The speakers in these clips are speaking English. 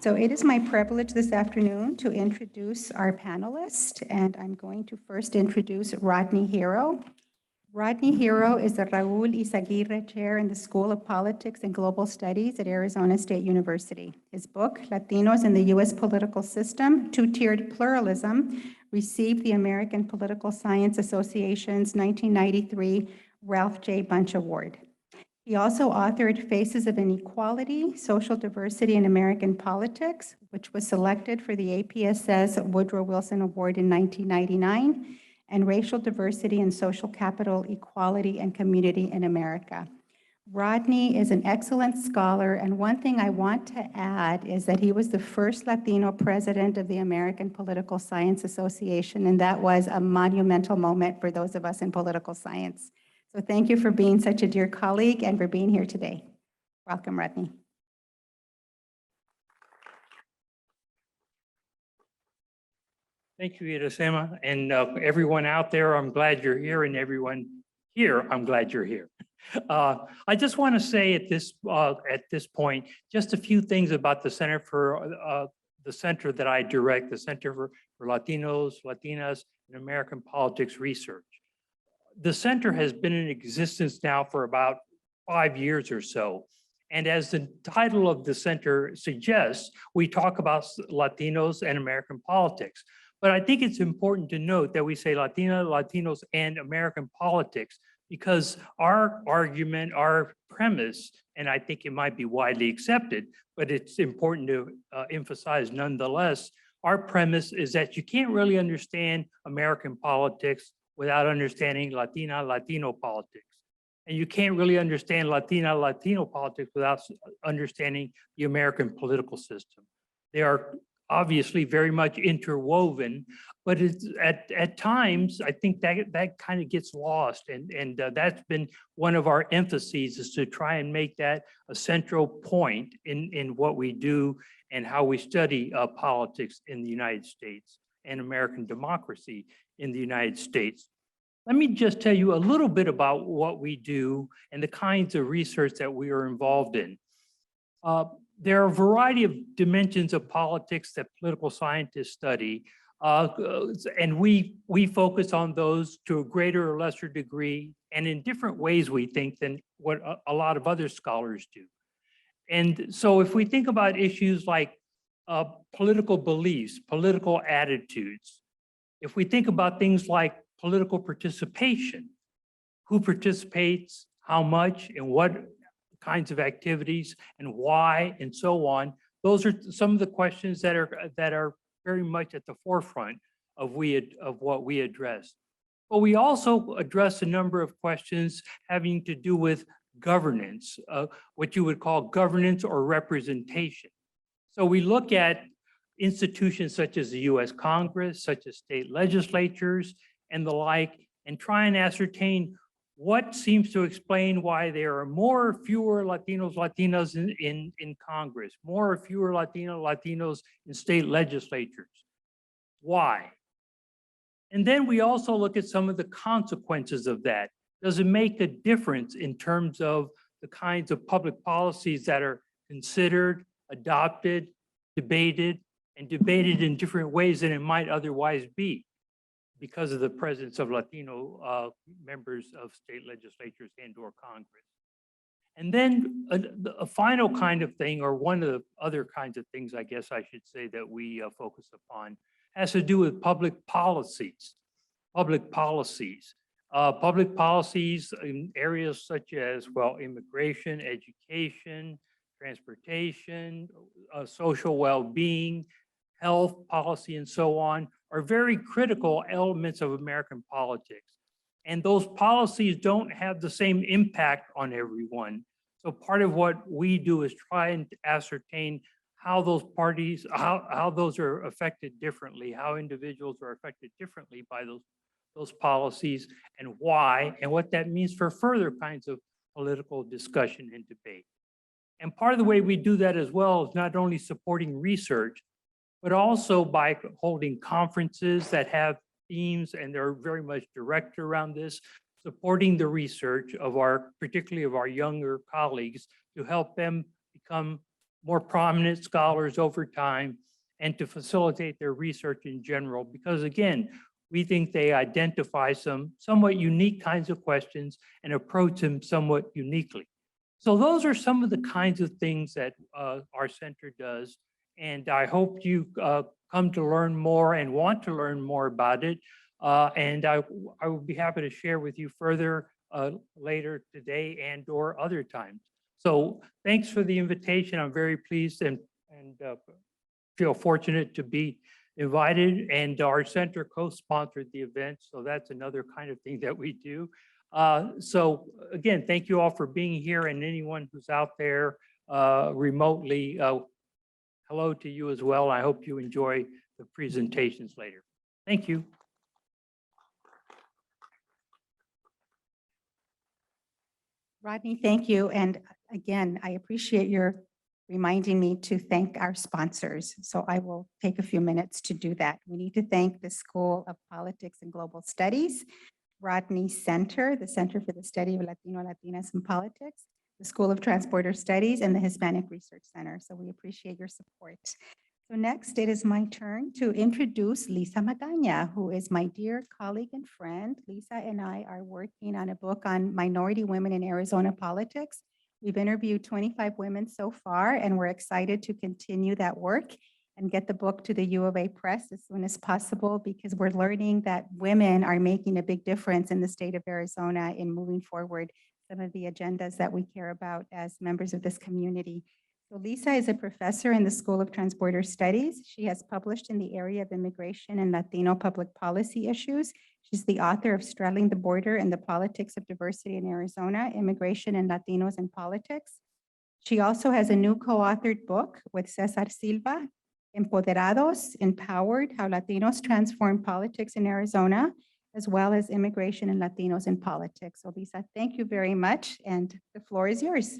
So it is my privilege this afternoon to introduce our panelists, and I'm going to first introduce Rodney Hero. Rodney Hero is the Raul Yzaguirre Chair in the School of Politics and Global Studies at Arizona State University. His book, Latinos in the U.S. Political System, Two-Tiered Pluralism, received the American Political Science Association's 1993 Ralph J. Bunche Award. He also authored Faces of Inequality, Social Diversity in American Politics, which was selected for the APSS Woodrow Wilson Award in 1999, and Racial Diversity and Social Capital, Equality and Community in America. Rodney is an excellent scholar, and one thing I want to add is that he was the first Latino president of the American Political Science Association, and that was a monumental moment for those of us in political science. So thank you for being such a dear colleague and for being here today. Welcome, Rodney. Thank you, Irasema, and everyone out there, I'm glad you're here, and everyone here, I'm glad you're here. I just want to say at this point, just a few things about the Center for the center that I direct, the Center for Latinos, Latinas, and American Politics Research. The center has been in existence now for about 5 years or so. And as the title of the center suggests, we talk about Latinos and American politics. But I think it's important to note that we say Latina, Latinos, and American politics, because our argument, our premise, and I think it might be widely accepted, but it's important to emphasize nonetheless, our premise is that you can't really understand American politics without understanding Latina, Latino politics. And you can't really understand Latina, Latino politics without understanding the American political system. They are obviously very much interwoven, but it's, at times, I think that kind of gets lost. And that's been one of our emphases, is to try and make that a central point in what we do and how we study politics in the United States and American democracy in the United States. Let me just tell you a little bit about what we do and the kinds of research that we are involved in. There are a variety of dimensions of politics that political scientists study, and we focus on those to a greater or lesser degree and in different ways, we think, than what a lot of other scholars do. And so if we think about issues like political beliefs, political attitudes, if we think about things like political participation, who participates, how much, and what kinds of activities, and why, and so on, those are some of the questions that are very much at the forefront of what we address. But we also address a number of questions having to do with governance, what you would call governance or representation. So we look at institutions such as the US Congress, such as state legislatures, and the like, and try and ascertain what seems to explain why there are more or fewer Latinos, Latinas in Congress, more or fewer Latinos in state legislatures. Why? And then we also look at some of the consequences of that. Does it make a difference in terms of the kinds of public policies that are considered, adopted, debated, and debated in different ways than it might otherwise be, because of the presence of Latino members of state legislatures and/or Congress? And then a final kind of thing, or one of the other kinds of things, I guess I should say, that we focus upon has to do with public policies. Public policies in areas such as, well, immigration, education, transportation, social well-being, health policy, and so on, are very critical elements of American politics. And those policies don't have the same impact on everyone. So part of what we do is try and ascertain how those parties, how those are affected differently, how individuals are affected differently by those policies, and why, and what that means for further kinds of political discussion and debate. And part of the way we do that as well is not only supporting research, but also by holding conferences that have themes, and they're very much directed around this, supporting the research of particularly of our younger colleagues, to help them become more prominent scholars over time and to facilitate their research in general. Because again, we think they identify some somewhat unique kinds of questions and approach them somewhat uniquely. So those are some of the kinds of things that our center does. And I hope you come to learn more and want to learn more about it. And I will be happy to share with you further later today and or other times. So thanks for the invitation. I'm very pleased and feel fortunate to be invited, and our center co-sponsored the event. So that's another kind of thing that we do. So again, thank you all for being here, and anyone who's out there remotely, hello to you as well. I hope you enjoy the presentations later. Thank you. Rodney, thank you. And again, I appreciate your reminding me to thank our sponsors. So I will take a few minutes to do that. We need to thank the School of Politics and Global Studies, Rodney Center, the Center for the Study of Latino, Latinas, and Politics, the School of Transborder Studies, and the Hispanic Research Center. So we appreciate your support. So next, it is my turn to introduce Lisa Magaña, who is my dear colleague and friend. Lisa and I are working on a book on minority women in Arizona politics. We've interviewed 25 women so far, and we're excited to continue that work and get the book to the U of A Press as soon as possible, because we're learning that women are making a big difference in the state of Arizona in moving forward some of the agendas that we care about as members of this community. So Lisa is a professor in the School of Transborder Studies. She has published in the area of immigration and Latino public policy issues. She's the author of Straddling the Border and the Politics of Diversity in Arizona, Immigration and Latinos in Politics. She also has a new co-authored book with Cesar Silva, Empoderados, Empowered, How Latinos Transform Politics in Arizona, as well as Immigration and Latinos in Politics. So Lisa, thank you very much, and the floor is yours.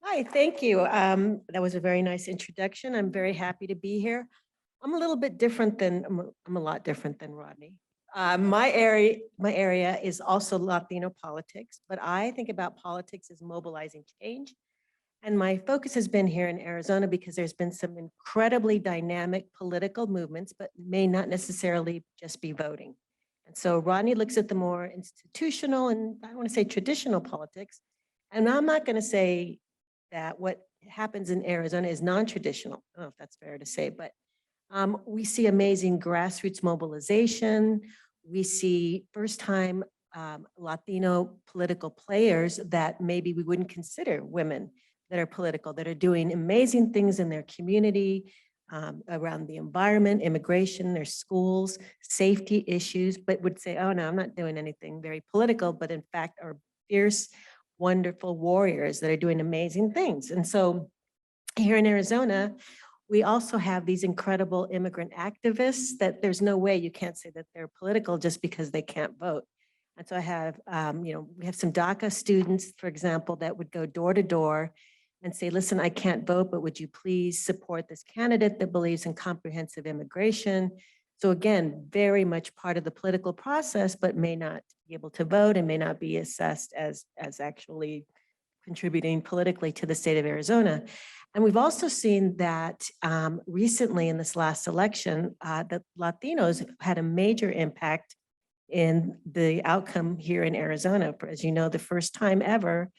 Hi, thank you. That was a very nice introduction. I'm very happy to be here. I'm a little bit different than, I'm a lot different than Rodney. My area is also Latino politics, but I think about politics as mobilizing change. And my focus has been here in Arizona because there's been some incredibly dynamic political movements, but may not necessarily just be voting. And so Rodney looks at the more institutional and I don't want to say traditional politics. And I'm not going to say that what happens in Arizona is non-traditional. I don't know if that's fair to say, but we see amazing grassroots mobilization. We see first-time Latino political players that maybe we wouldn't consider women that are political, that are doing amazing things in their community, around the environment, immigration, their schools, safety issues, but would say, oh no, I'm not doing anything very political, but in fact are fierce, wonderful warriors that are doing amazing things. And so here in Arizona, we also have these incredible immigrant activists that there's no way you can't say that they're political just because they can't vote. And so I have, we have some DACA students, for example, that would go door to door and say, listen, I can't vote, but would you please support this candidate that believes in comprehensive immigration? So again, very much part of the political process, but may not be able to vote and may not be assessed as actually contributing politically to the state of Arizona. And we've also seen that recently in this last election, that Latinos had a major impact in the outcome here in Arizona. As you know, the first time ever,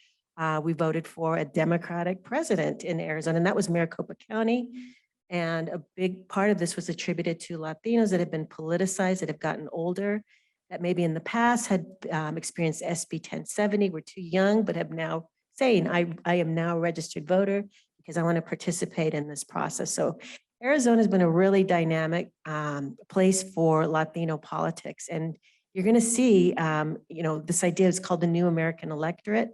we voted for a Democratic president in Arizona, and that was Maricopa County. And a big part of this was attributed to Latinos that have been politicized, that have gotten older, that maybe in the past had experienced SB 1070, were too young, but have now saying, I am now a registered voter because I want to participate in this process. So Arizona has been a really dynamic place for Latino politics. And you're going to see, this idea is called the New American Electorate,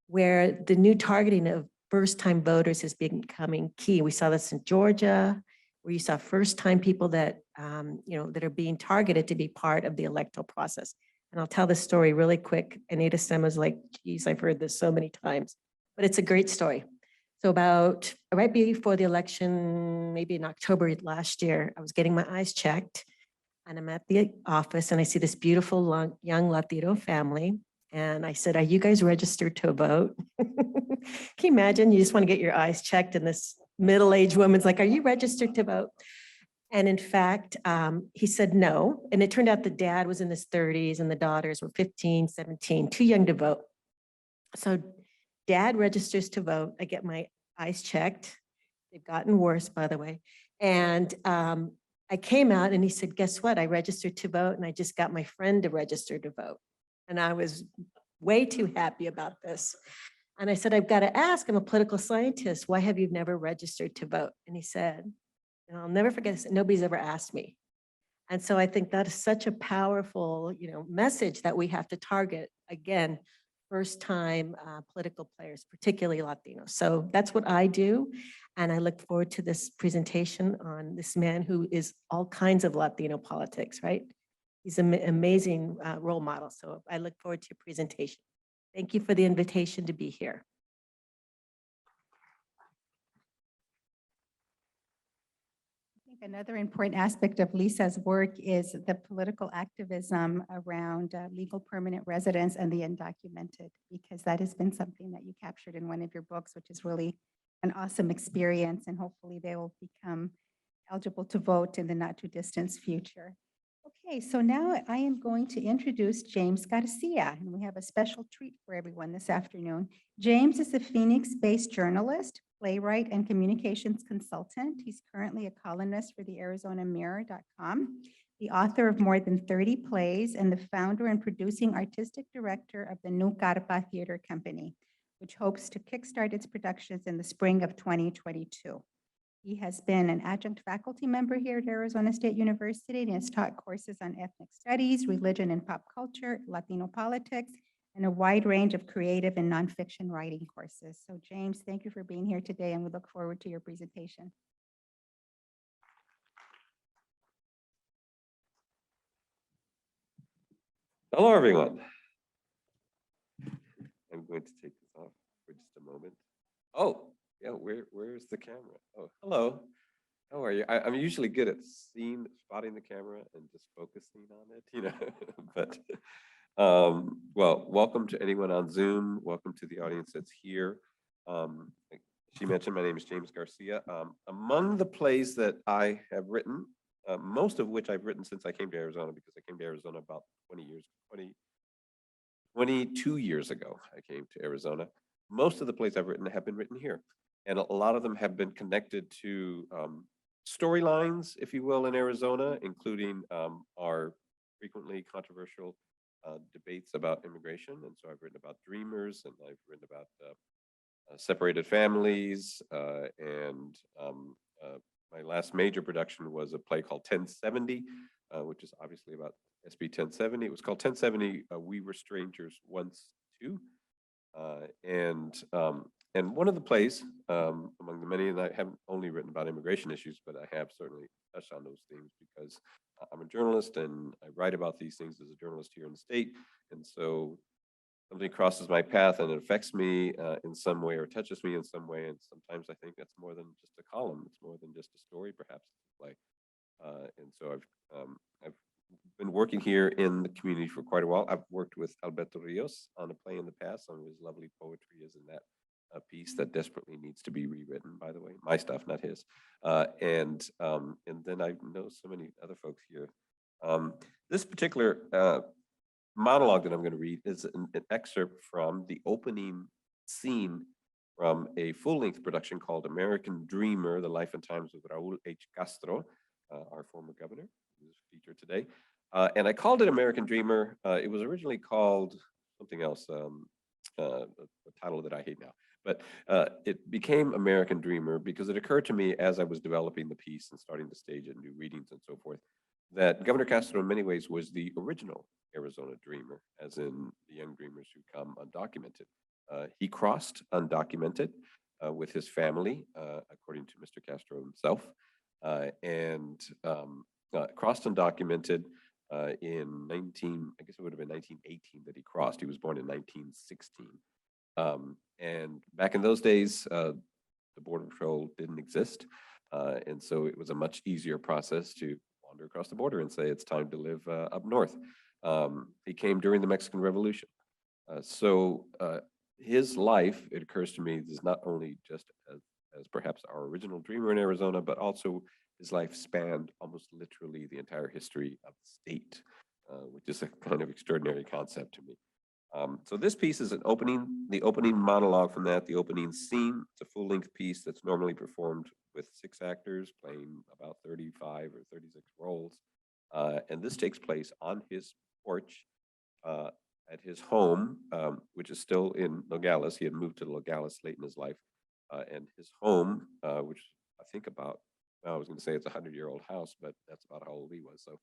where the new targeting of first-time voters is becoming key. We saw this in Georgia, where you saw first-time people that, that are being targeted to be part of the electoral process. And I'll tell this story really quick. Anita Sema's like, geez, I've heard this so many times, but it's a great story. So about right before the election, maybe in October last year, I was getting my eyes checked and I'm at the office and I see this beautiful young Latino family. And I said, are you guys registered to vote? Can you imagine? You just want to get your eyes checked and this middle-aged woman's like, are you registered to vote? And in fact, he said no. And it turned out the dad was in his 30s and the daughters were 15, 17, too young to vote. So dad registers to vote. I get my eyes checked. They've gotten worse, by the way. And I came out and he said, guess what? I registered to vote and I just got my friend to register to vote. And I was way too happy about this. And I said, I've got to ask, I'm a political scientist. Why have you never registered to vote? And he said, and I'll never forget this, nobody's ever asked me. And so I think that is such a powerful, message that we have to target, again, first time political players, particularly Latinos. So that's what I do. And I look forward to this presentation on this man who is all kinds of Latino politics, right? He's an amazing role model. So I look forward to your presentation. Thank you for the invitation to be here. I think another important aspect of Lisa's work is the political activism around legal permanent residence and the undocumented, because that has been something that you captured in one of your books, which is really an awesome experience, and hopefully they will become eligible to vote in the not too distant future. Okay, so now I am going to introduce James Garcia, and we have a special treat for everyone this afternoon. James is a Phoenix-based journalist, playwright, and communications consultant. He's currently a columnist for the ArizonaMirror.com, the author of more than 30 plays, and the founder and producing artistic director of the New Carpa Theater Company, which hopes to kickstart its productions in the spring of 2022. He has been an adjunct faculty member here at Arizona State University and has taught courses on ethnic studies, religion and pop culture, Latino politics, and a wide range of creative and nonfiction writing courses. So James, thank you for being here today, and we look forward to your presentation. Hello, everyone. I'm going to take this off for just a moment. Oh, yeah, where's the camera? Oh, hello. How are you? I'm usually good at spotting the camera and just focusing on it, but well, welcome to anyone on Zoom. Welcome to the audience that's here. She mentioned my name is James Garcia. Among the plays that I have written, most of which I've written since I came to Arizona, because I came to Arizona about 22 years ago, I came to Arizona. Most of the plays I've written have been written here. And a lot of them have been connected to storylines, if you will, in Arizona, including our frequently controversial debates about immigration. And so I've written about dreamers, and I've written about separated families. And my last major production was a play called 1070, which is obviously about SB 1070. It was called 1070, We Were Strangers Once Too. And one of the plays, among the many, and I haven't only written about immigration issues, but I have certainly touched on those themes because I'm a journalist and I write about these things as a journalist here in the state. And so something crosses my path and it affects me in some way or touches me in some way. And sometimes I think that's more than just a column. It's more than just a story, perhaps, a play. And so I've been working here in the community for quite a while. I've worked with Alberto Rios on a play in the past. Some of his lovely poetry is in that piece that desperately needs to be rewritten, by the way. My stuff, not his. And then I know so many other folks here. This particular monologue that I'm going to read is an excerpt from the opening scene from a full-length production called American Dreamer, The Life and Times of Raul H. Castro, our former governor, who's featured today. And I called it American Dreamer. It was originally called something else, a title that I hate now. But it became American Dreamer because it occurred to me as I was developing the piece and starting to stage it, new readings and so forth, that Governor Castro in many ways was the original Arizona dreamer, as in the young dreamers who come undocumented. He crossed undocumented with his family, according to Mr. Castro himself, and crossed undocumented in I guess it would have been 1918 that he crossed. He was born in 1916. And back in those days, the Border Patrol didn't exist. And so it was a much easier process to wander across the border and say, it's time to live up north. He came during the Mexican Revolution. His life, it occurs to me, is not only just as perhaps our original dreamer in Arizona, but also his life spanned almost literally the entire history of the state, which is a kind of extraordinary concept to me. So this piece is the opening monologue from that, the opening scene. It's a full-length piece that's normally performed with 6 actors playing about 35 or 36 roles. And this takes place on his porch at his home, which is still in Nogales. He had moved to Nogales late in his life. And his home, which I think about, I was going to say it's a 100-year-old house, but that's about how old he was. So,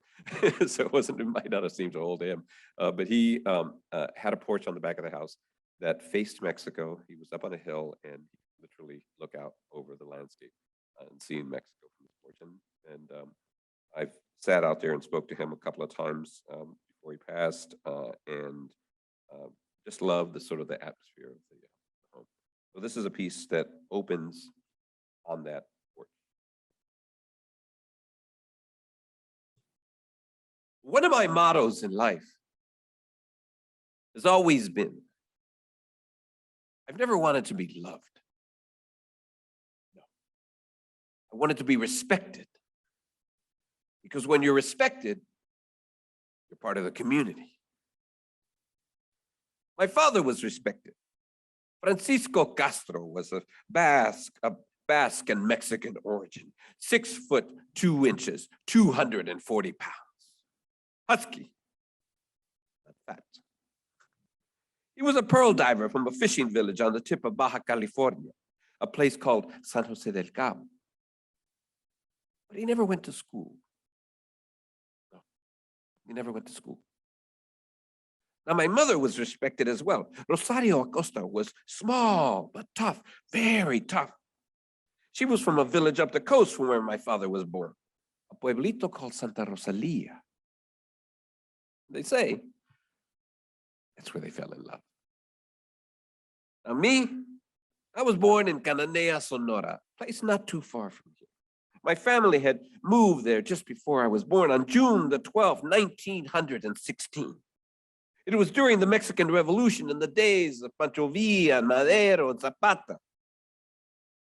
so it might not have seemed so old to him. But he had a porch on the back of the house that faced Mexico. He was up on a hill, and he could literally look out over the landscape and seeing Mexico from his porch. And I've sat out there and spoke to him a couple of times before he passed, and just love the sort of the atmosphere of the home. So this is a piece that opens on that porch. One of my mottos in life has always been, I've never wanted to be loved. No. I wanted to be respected. Because when you're respected, you're part of the community. My father was respected. Francisco Castro was a Basque and Mexican origin, 6'2", 240 pounds. Husky, not fat. He was a pearl diver from a fishing village on the tip of Baja California, a place called San Jose del Cabo. But he never went to school. No, he never went to school. Now, my mother was respected as well. Rosario Acosta was small, but tough, very tough. She was from a village up the coast from where my father was born, a pueblito called Santa Rosalia. They say that's where they fell in love. Now, me, I was born in Cananea, Sonora, a place not too far from here. My family had moved there just before I was born on June the 12th, 1916. It was during the Mexican Revolution in the days of Pancho Villa, Madero, and Zapata.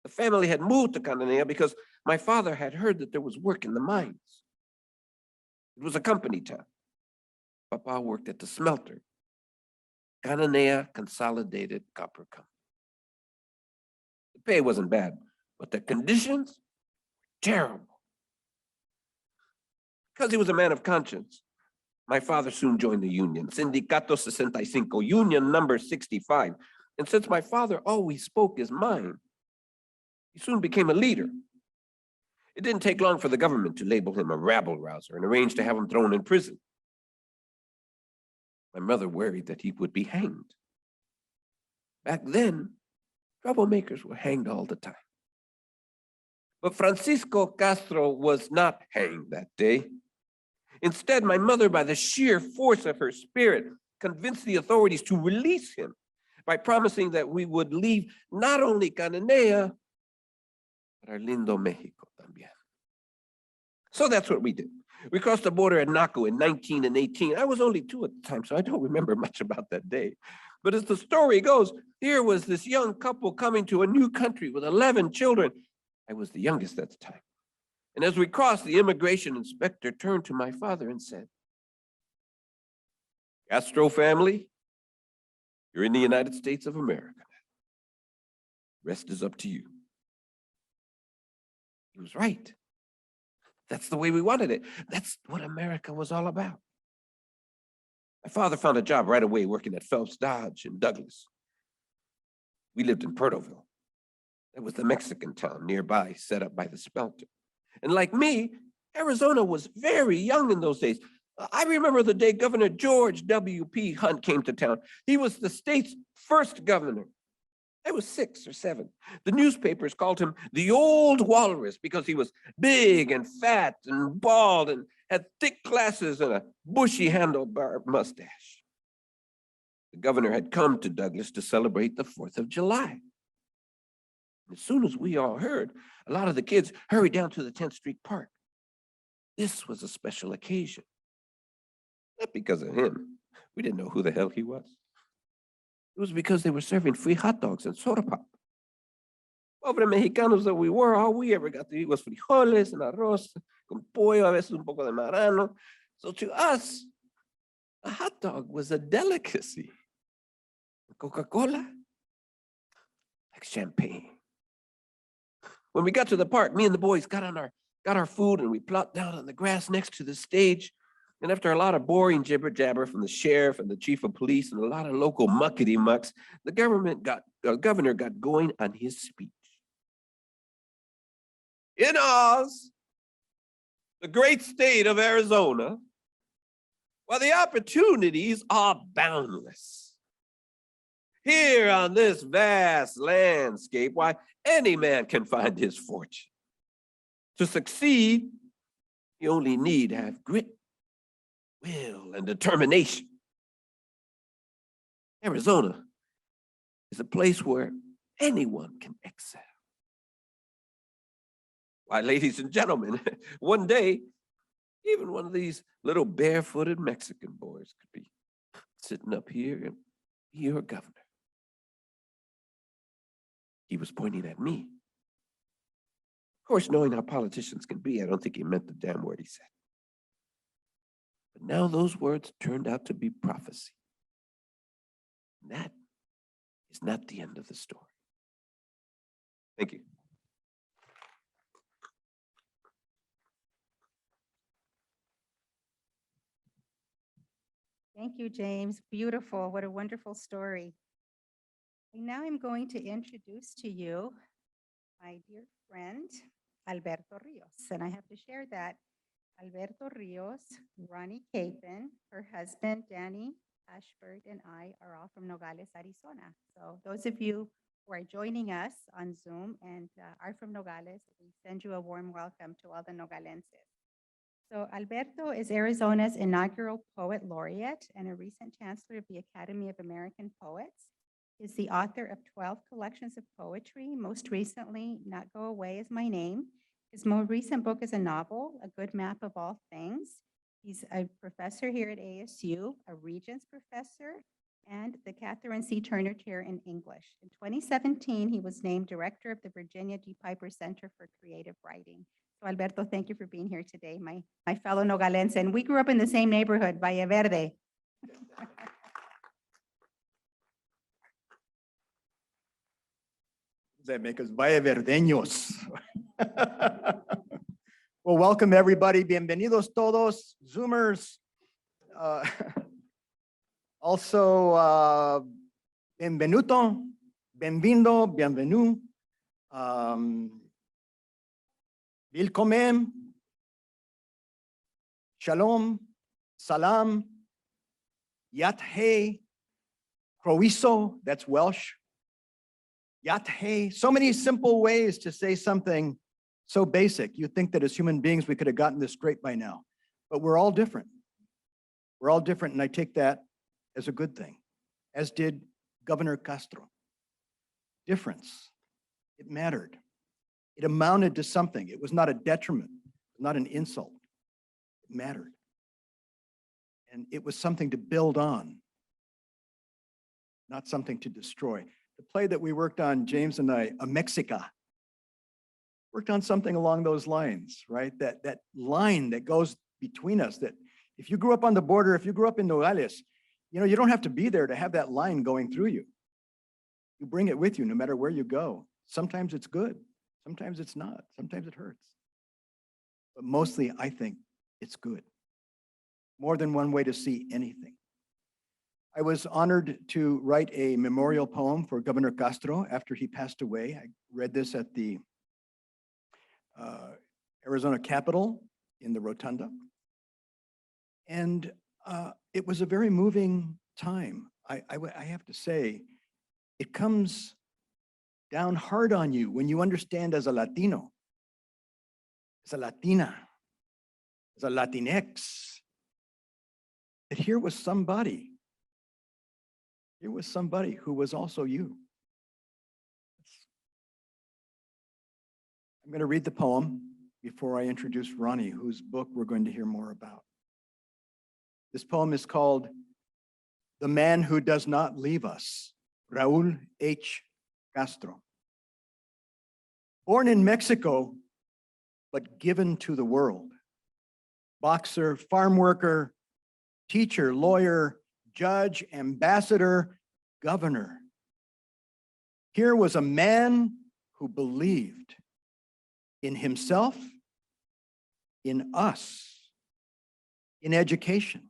The family had moved to Cananea because my father had heard that there was work in the mines. It was a company town. Papa worked at the smelter, Cananea Consolidated Copper Company. The pay wasn't bad, but the conditions were terrible. Because he was a man of conscience, my father soon joined the union, Sindicato 65, union number 65. And since my father always spoke his mind, he soon became a leader. It didn't take long for the government to label him a rabble-rouser and arrange to have him thrown in prison. My mother worried that he would be hanged. Back then, troublemakers were hanged all the time. But Francisco Castro was not hanged that day. Instead, my mother, by the sheer force of her spirit, convinced the authorities to release him by promising that we would leave not only Cananea, but our lindo Mexico también. So that's what we did. We crossed the border at Naco in 1918. I was only 2 at the time, so I don't remember much about that day. But as the story goes, here was this young couple coming to a new country with 11 children. I was the youngest at the time. And as we crossed, the immigration inspector turned to my father and said, Castro family, you're in the United States of America. Rest is up to you. He was right. That's the way we wanted it. That's what America was all about. My father found a job right away working at Phelps Dodge in Douglas. We lived in Portoville. It was the Mexican town nearby, set up by the smelter. And like me, Arizona was very young in those days. I remember the day Governor George W.P. Hunt came to town. He was the state's first governor. I was 6 or 7. The newspapers called him the old walrus because he was big and fat and bald and had thick glasses and a bushy handlebar mustache. The governor had come to Douglas to celebrate the 4th of July. As soon as we all heard, a lot of the kids hurried down to the 10th Street Park. This was a special occasion. Not because of him. We didn't know who the hell he was. It was because they were serving free hot dogs and soda pop. Pobre mexicanos that we were, all we ever got to eat was frijoles and arroz con pollo, a veces un poco de marrano. So to us, a hot dog was a delicacy. Coca-Cola, like champagne. When we got to the park, me and the boys got our food and we plopped down on the grass next to the stage. And after a lot of boring jibber jabber from the sheriff and the chief of police and a lot of local muckety mucks, the governor got going on his speech. In Oz, the great state of Arizona, while the opportunities are boundless. Here on this vast landscape, why, any man can find his fortune. To succeed, you only need to have grit, will, and determination. Arizona is a place where anyone can excel. Why, ladies and gentlemen, one day, even one of these little barefooted Mexican boys could be sitting up here and be your governor. He was pointing at me. Of course, knowing how politicians can be, I don't think he meant the damn word he said. But now those words turned out to be prophecy. And that is not the end of the story. Thank you. Thank you, James. Beautiful. What a wonderful story. And now I'm going to introduce to you my dear friend, Alberto Rios. And I have to share that Alberto Rios, Roni Capin, her husband, Danny Ashford, and I are all from Nogales, Arizona. So those of you who are joining us on Zoom and are from Nogales, we send you a warm welcome to all the Nogalenses. So Alberto is Arizona's inaugural Poet Laureate and a recent Chancellor of the Academy of American Poets. He's the author of 12 collections of poetry, most recently, Not Go Away Is My Name. His most recent book is a novel, A Good Map of All Things. He's a professor here at ASU, a Regents professor, and the Catherine C. Turner Chair in English. In 2017, he was named director of the Virginia D. Piper Center for Creative Writing. So Alberto, thank you for being here today, my fellow Nogalense. And we grew up in the same neighborhood, Valle Verde. That make us Valle Verdeños. Well, welcome everybody. Bienvenidos todos, Zoomers. Also, benvenuto, benvindo, bienvenue. Willkommen, shalom, salam, yat hey, croiso, that's Welsh. Yat hey, so many simple ways to say something so basic. You'd think that as human beings, we could have gotten this straight by now, but we're all different. We're all different, and I take that as a good thing, as did Governor Castro. Difference, it mattered. It amounted to something. It was not a detriment, not an insult. It mattered. And it was something to build on, not something to destroy. The play that we worked on, James and I, A Mexica, worked on something along those lines, right? That line that goes between us, that if you grew up on the border, if you grew up in Nogales, you know, you don't have to be there to have that line going through you. You bring it with you no matter where you go. Sometimes it's good. Sometimes it's not. Sometimes it hurts. But mostly, I think it's good. More than one way to see anything. I was honored to write a memorial poem for Governor Castro after he passed away. I read this at the Arizona Capitol in the Rotunda. And it was a very moving time. I have to say, it comes down hard on you when you understand as a Latino, as a Latina, as a Latinx, that here was somebody who was also you. I'm going to read the poem before I introduce Roni, whose book we're going to hear more about. This poem is called The Man Who Does Not Leave Us. Raúl H. Castro. Born in Mexico, but given to the world. Boxer, farm worker, teacher, lawyer, judge, ambassador, governor. Here was a man who believed in himself, in us, in education,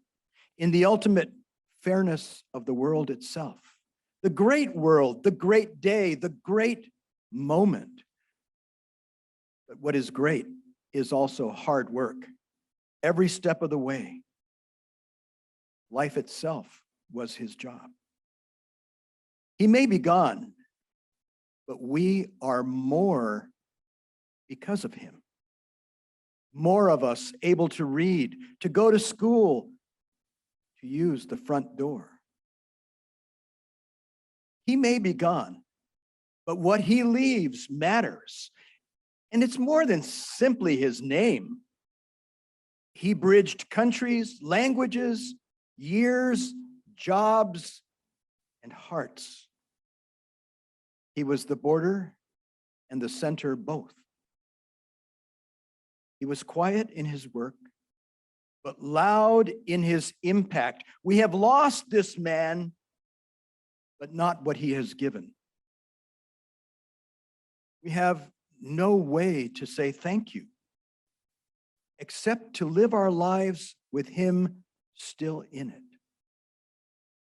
in the ultimate fairness of the world itself. The great world, the great day, the great moment. But what is great is also hard work. Every step of the way. Life itself was his job. He may be gone, but we are more because of him. More of us able to read, to go to school, to use the front door. He may be gone, but what he leaves matters. And it's more than simply his name. He bridged countries, languages, years, jobs, and hearts. He was the border and the center both. He was quiet in his work, but loud in his impact. We have lost this man, but not what he has given. We have no way to say thank you, except to live our lives with him still in it.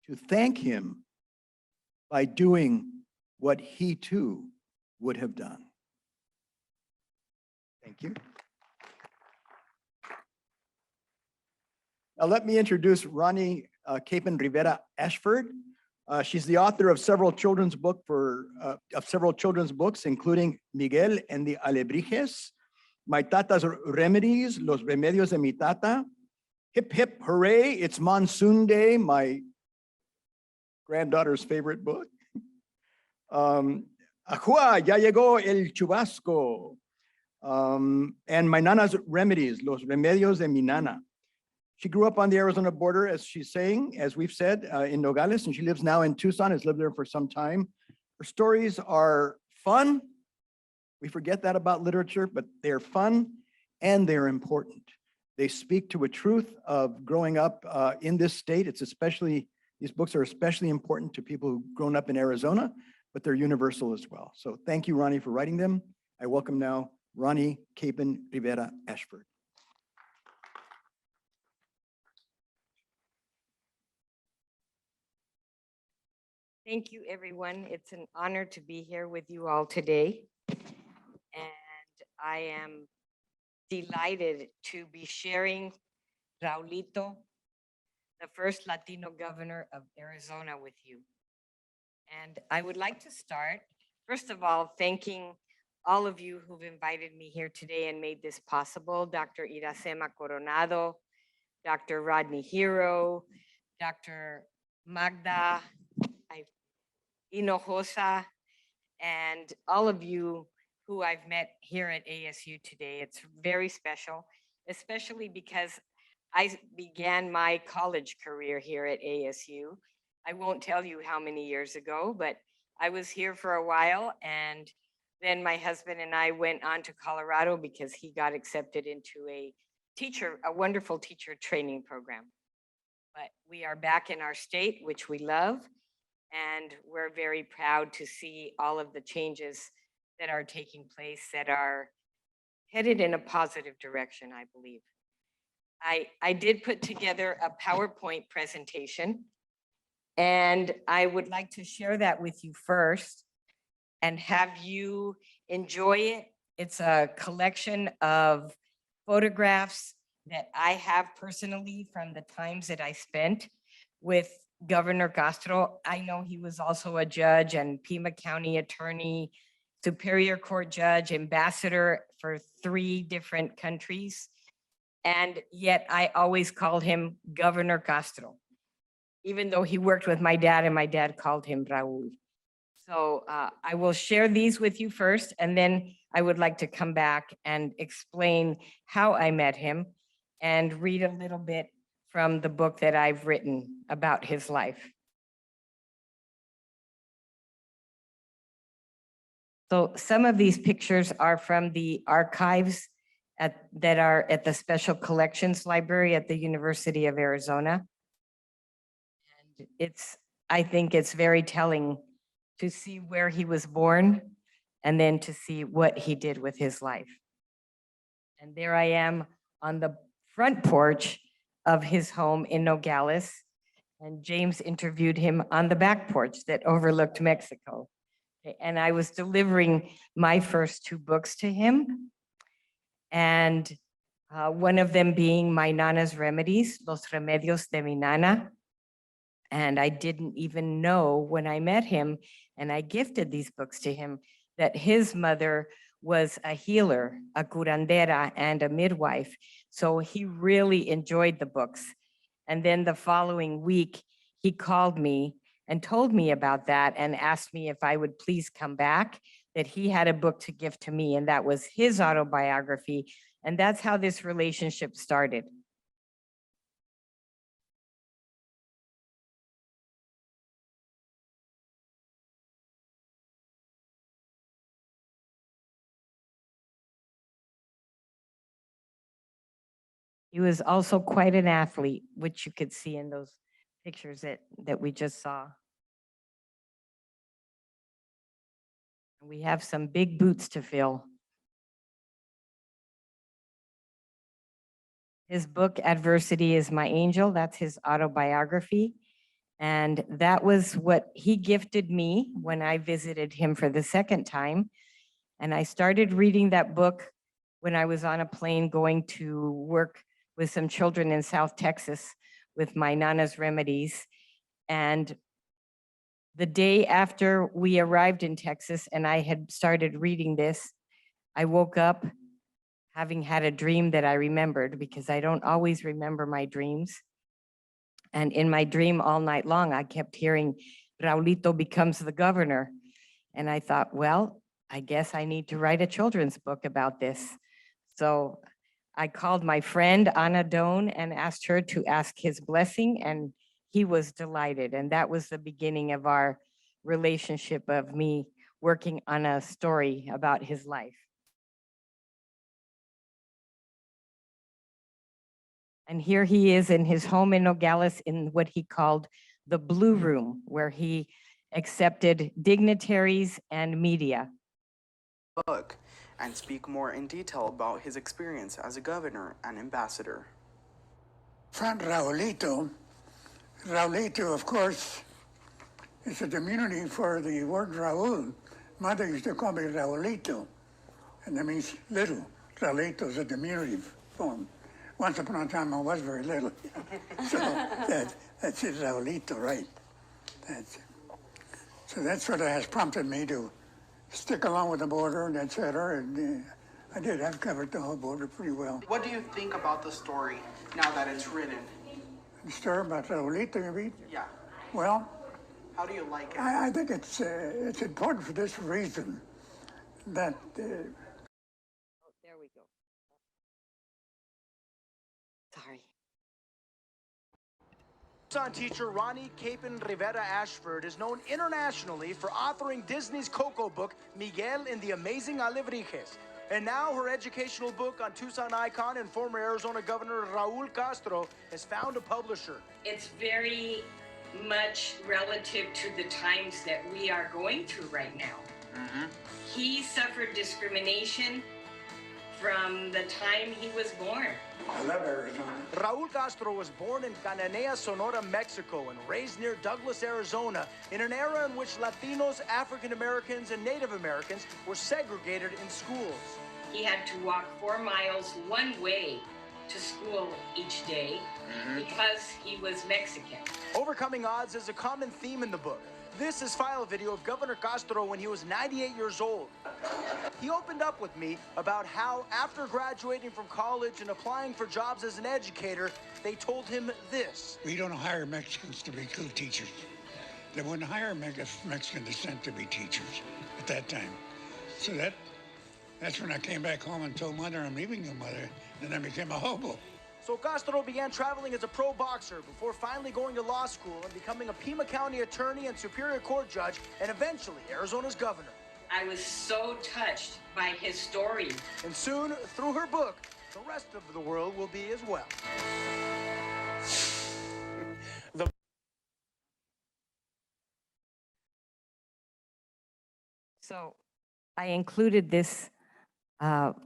To thank him by doing what he too would have done. Thank you. Now let me introduce Roni Capin Rivera-Ashford. She's the author of several children's books, including Miguel and the Alebrijes, My Tata's Remedies, Los Remedios de mi Tata, Hip Hip Hooray, It's Monsoon Day, my granddaughter's favorite book. Ajua, Ya Llegó el Chubasco, and My Nana's Remedies, Los Remedios de mi Nana. She grew up on the Arizona border, as she's saying, as we've said, in Nogales, and she lives now in Tucson, has lived there for some time. Her stories are fun. We forget that about literature, but they're fun and they're important. They speak to a truth of growing up in this state. These books are especially important to people who've grown up in Arizona, but they're universal as well. So thank you, Roni, for writing them. I welcome now Roni Capin Rivera-Ashford. Thank you, everyone. It's an honor to be here with you all today. And I am delighted to be sharing Raulito, the first Latino governor of Arizona, with you. And I would like to start, first of all, thanking all of you who've invited me here today and made this possible. Dr. Iracema Coronado, Dr. Rodney Hero, Dr. Magda Hinojosa, and all of you who I've met here at ASU today. It's very special, especially because I began my college career here at ASU. I won't tell you how many years ago, but I was here for a while, and then my husband and I went on to Colorado because he got accepted into a wonderful teacher training program. But we are back in our state, which we love, and we're very proud to see all of the changes that are taking place that are headed in a positive direction, I believe. I did put together a PowerPoint presentation, and I would like to share that with you first and have you enjoy it. It's a collection of photographs that I have personally from the times that I spent with Governor Castro. I know he was also a judge and Pima County attorney, Superior Court judge, ambassador for 3 different countries. And yet I always called him Governor Castro, even though he worked with my dad and my dad called him Raul. So I will share these with you first, and then I would like to come back and explain how I met him and read a little bit from the book that I've written about his life. So some of these pictures are from the archives that are at the Special Collections Library at the University of Arizona. And I think it's very telling to see where he was born and then to see what he did with his life. And there I am on the front porch of his home in Nogales. And James interviewed him on the back porch that overlooked Mexico. And I was delivering my first 2 books to him. And one of them being my Nana's Remedies, Los Remedios de mi Nana. And I didn't even know when I met him, and I gifted these books to him, that his mother was a healer, a curandera, and a midwife. So he really enjoyed the books. And then the following week, he called me and told me about that and asked me if I would please come back, that he had a book to give to me, and that was his autobiography. And that's how this relationship started. He was also quite an athlete, which you could see in those pictures that we just saw. We have some big boots to fill. His book, Adversity is My Angel, that's his autobiography. And that was what he gifted me when I visited him for the second time. And I started reading that book when I was on a plane going to work with some children in South Texas with my Nana's Remedies. And the day after we arrived in Texas and I had started reading this, I woke up having had a dream that I remembered, because I don't always remember my dreams. And in my dream all night long, I kept hearing, Raulito becomes the governor. And I thought, well, I guess I need to write a children's book about this. So I called my friend Ana Doan and asked her to ask his blessing, and he was delighted. And that was the beginning of our relationship, of me working on a story about his life. And here he is in his home in Nogales in what he called the Blue Room, where he accepted dignitaries and media. Book and speak more in detail about his experience as a governor and ambassador. Friend Raulito, of course, is a diminutive for the word Raul. Mother used to call me Raulito, and that means little. Raulito is a diminutive form. Once upon a time, I was very little. So that's it, Raulito, right? So that's what has prompted me to stick along with the border and et cetera. And I did. I've covered the whole border pretty well. What do you think about the story now that it's written? The story about Raulito, you mean? Yeah. Well, How do you like it? I think it's important for this reason, that There we go. Sorry. Son teacher Roni Capin Rivera-Ashford is known internationally for authoring Disney's Coco book, Miguel and the Amazing Alebrijes. And now her educational book on Tucson icon and former Arizona Governor Raul Castro has found a publisher. It's very much relative to the times that we are going through right now. He suffered discrimination from the time he was born. I love Arizona. Raul Castro was born in Cananea, Sonora, Mexico, and raised near Douglas, Arizona, in an era in which Latinos, African Americans, and Native Americans were segregated in schools. He had to walk 4 miles one way to school each day because he was Mexican. Overcoming odds is a common theme in the book. This is file video of Governor Castro when he was 98 years old. He opened up with me about how, after graduating from college and applying for jobs as an educator, they told him this. We don't hire Mexicans to be good teachers. They wouldn't hire Mexican descent to be teachers at that time. So that's when I came back home and told Mother I'm leaving your mother, and I became a hobo. So Castro began traveling as a pro boxer before finally going to law school and becoming a Pima County attorney and Superior Court judge, and eventually Arizona's governor. I was so touched by his story. And soon, through her book, the rest of the world will be as well. So I included this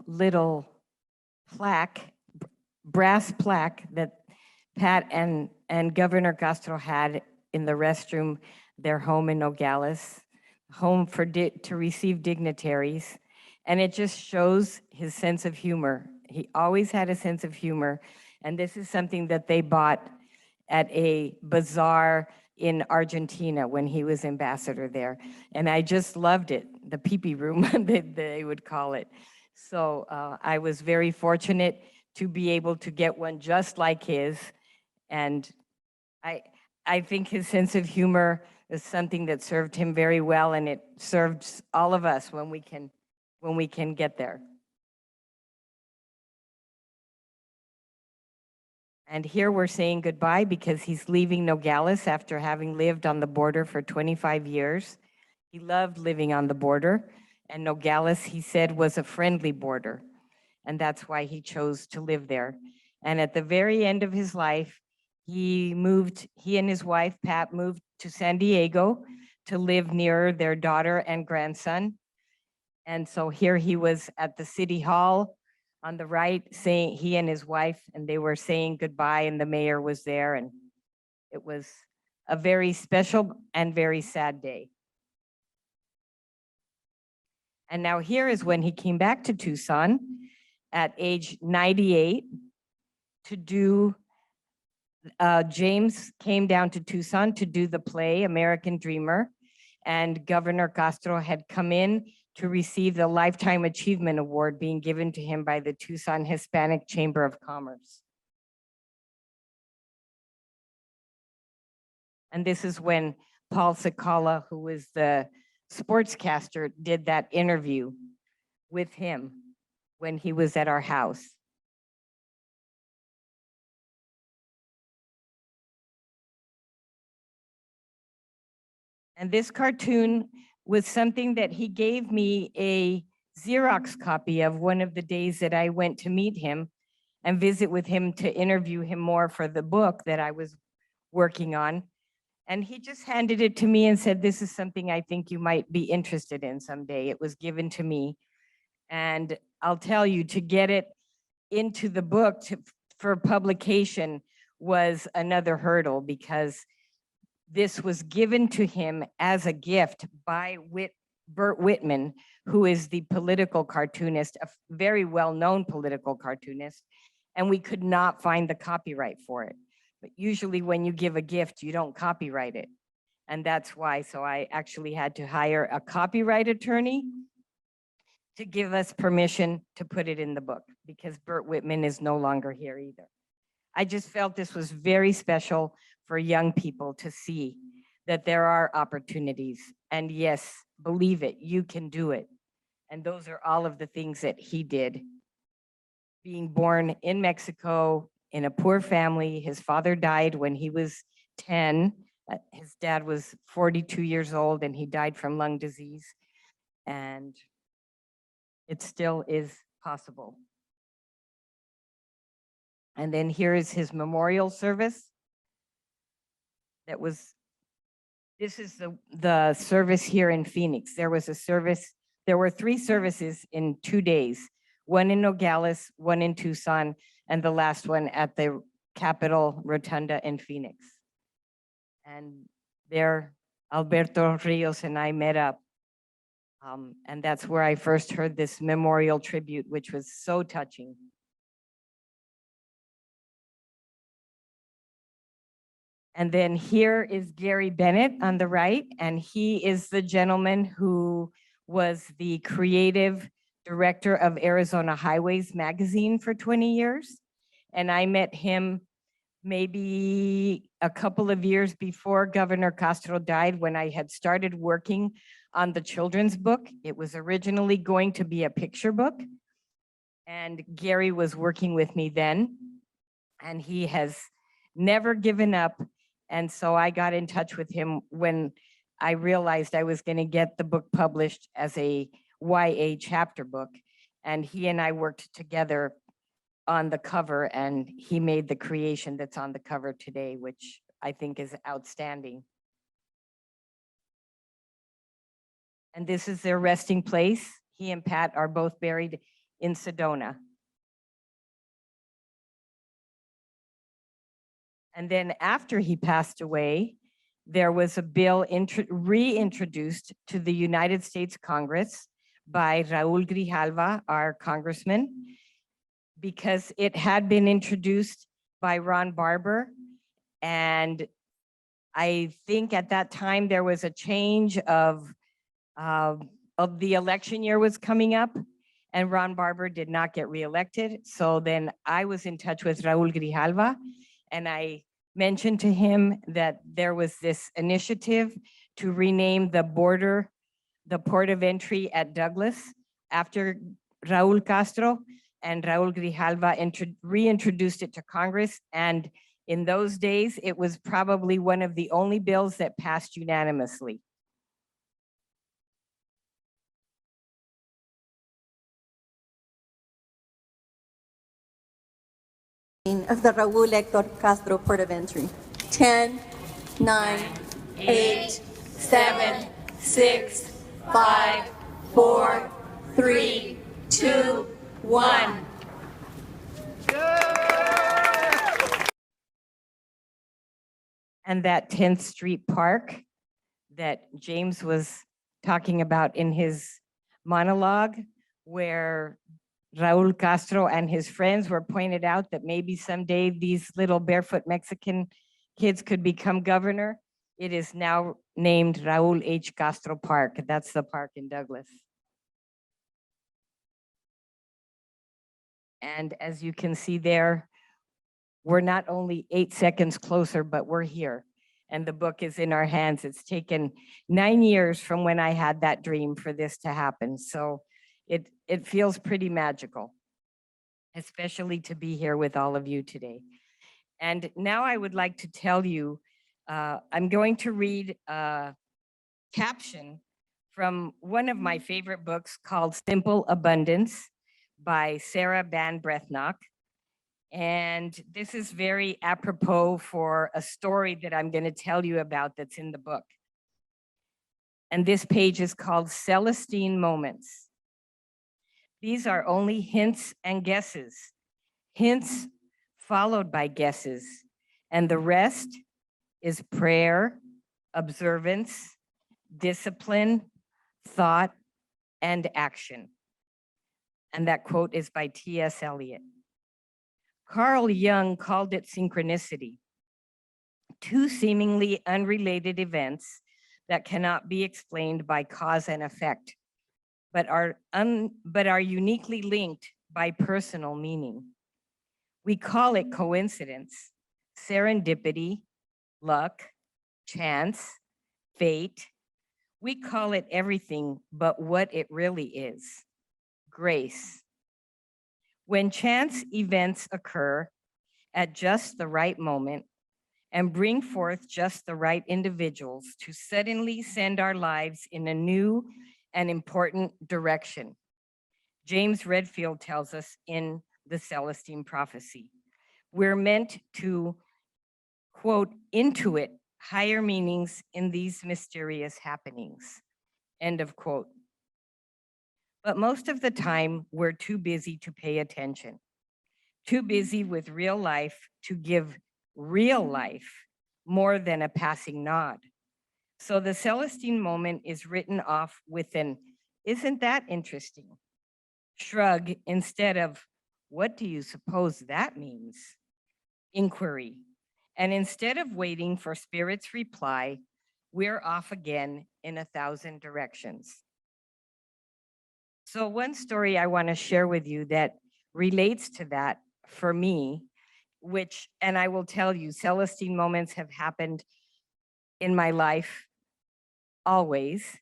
little plaque, brass plaque that Pat and Governor Castro had in the restroom, their home in Nogales, home to receive dignitaries. And it just shows his sense of humor. He always had a sense of humor. And this is something that they bought at a bazaar in Argentina when he was ambassador there. And I just loved it, the Peepee Room, they would call it. So I was very fortunate to be able to get one just like his. And I think his sense of humor is something that served him very well, and it served all of us when we can get there. And here we're saying goodbye because he's leaving Nogales after having lived on the border for 25 years. He loved living on the border, and Nogales, he said, was a friendly border. And that's why he chose to live there. And at the very end of his life, he and his wife, Pat, moved to San Diego to live near their daughter and grandson. And so here he was at the City Hall on the right, saying, he and his wife, and they were saying goodbye, and the mayor was there, and it was a very special and very sad day. And now here is when he came back to Tucson at age 98 to do, James came down to Tucson to do the play American Dreamer, and Governor Castro had come in to receive the Lifetime Achievement Award being given to him by the Tucson Hispanic Chamber of Commerce. And this is when Paul Sakala, who was the sportscaster, did that interview with him when he was at our house. And this cartoon was something that he gave me a Xerox copy of one of the days that I went to meet him and visit with him to interview him more for the book that I was working on. And he just handed it to me and said, this is something I think you might be interested in someday. It was given to me. And I'll tell you, to get it into the book for publication was another hurdle, because this was given to him as a gift by Bert Whitman, who is the political cartoonist, a very well-known political cartoonist, and we could not find the copyright for it. But usually when you give a gift, you don't copyright it. And that's why, so I actually had to hire a copyright attorney to give us permission to put it in the book, because Bert Whitman is no longer here either. I just felt this was very special for young people to see that there are opportunities. And yes, believe it, you can do it. And those are all of the things that he did. Being born in Mexico, in a poor family, his father died when he was 10. His dad was 42 years old and he died from lung disease. And it still is possible. And then here is his memorial service. This is the service here in Phoenix. There was a service, there were 3 services in 2 days, one in Nogales, one in Tucson, and the last one at the Capitol Rotunda in Phoenix. And there, Alberto Rios and I met up. And that's where I first heard this memorial tribute, which was so touching. And then here is Gary Bennett on the right, and he is the gentleman who was the creative director of Arizona Highways magazine for 20 years. And I met him maybe a couple of years before Governor Castro died, when I had started working on the children's book. It was originally going to be a picture book, and Gary was working with me then, and he has never given up. And so I got in touch with him when I realized I was going to get the book published as a YA chapter book. And he and I worked together on the cover, and he made the creation that's on the cover today, which I think is outstanding. And this is their resting place. He and Pat are both buried in Sedona. And then after he passed away, there was a bill reintroduced to the United States Congress by Raul Grijalva, our congressman, because it had been introduced by Ron Barber. And I think at that time there was a change of the election year was coming up, and Ron Barber did not get reelected. So then I was in touch with Raul Grijalva, and I mentioned to him that there was this initiative to rename the port of entry at Douglas after Raul Castro, and Raul Grijalva reintroduced it to Congress. And in those days, it was probably one of the only bills that passed unanimously. Of the Raul Hector Castro Port of Entry. 10, 9, 8, 7, 6, 5, 4, 3, 2, 1. And that 10th Street Park that James was talking about in his monologue, where Raul Castro and his friends were pointed out that maybe someday these little barefoot Mexican kids could become governor. It is now named Raul H. Castro Park. That's the park in Douglas. And as you can see there, we're not only 8 seconds closer, but we're here. And the book is in our hands. It's taken 9 years from when I had that dream for this to happen. So it feels pretty magical, especially to be here with all of you today. And now I would like to tell you, I'm going to read a caption from one of my favorite books called Simple Abundance by Sarah Ban Brethnock. And this is very apropos for a story that I'm going to tell you about that's in the book. And this page is called Celestine Moments. These are only hints and guesses, hints followed by guesses, and the rest is prayer, observance, discipline, thought, and action. And that quote is by T.S. Eliot. Carl Jung called it synchronicity, two seemingly unrelated events that cannot be explained by cause and effect, but are uniquely linked by personal meaning. We call it coincidence, serendipity, luck, chance, fate. We call it everything but what it really is, grace. When chance events occur at just the right moment and bring forth just the right individuals to suddenly send our lives in a new and important direction. James Redfield tells us in the Celestine Prophecy, we're meant to, quote, intuit higher meanings in these mysterious happenings, end of quote. But most of the time, we're too busy to pay attention, too busy with real life to give real life more than a passing nod. So the Celestine moment is written off with an, isn't that interesting? Shrug instead of, what do you suppose that means? Inquiry. And instead of waiting for Spirit's reply, we're off again in 1,000 directions. So one story I want to share with you that relates to that for me, which, and I will tell you, Celestine moments have happened in my life always.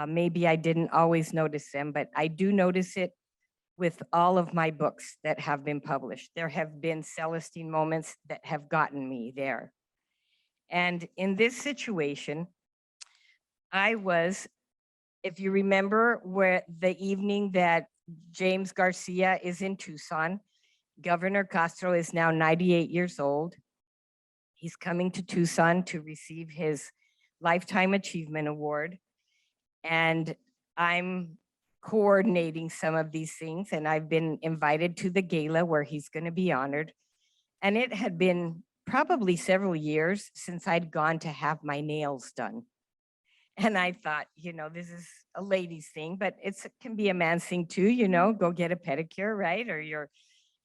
Maybe I didn't always notice them, but I do notice it with all of my books that have been published. There have been Celestine moments that have gotten me there. And in this situation, I was, if you remember, where the evening that James Garcia is in Tucson, Governor Castro is now 98 years old. He's coming to Tucson to receive his Lifetime Achievement Award. And I'm coordinating some of these things, and I've been invited to the gala where he's going to be honored. And it had been probably several years since I'd gone to have my nails done. And I thought, this is a ladies thing, but it can be a man's thing too, go get a pedicure, right? Or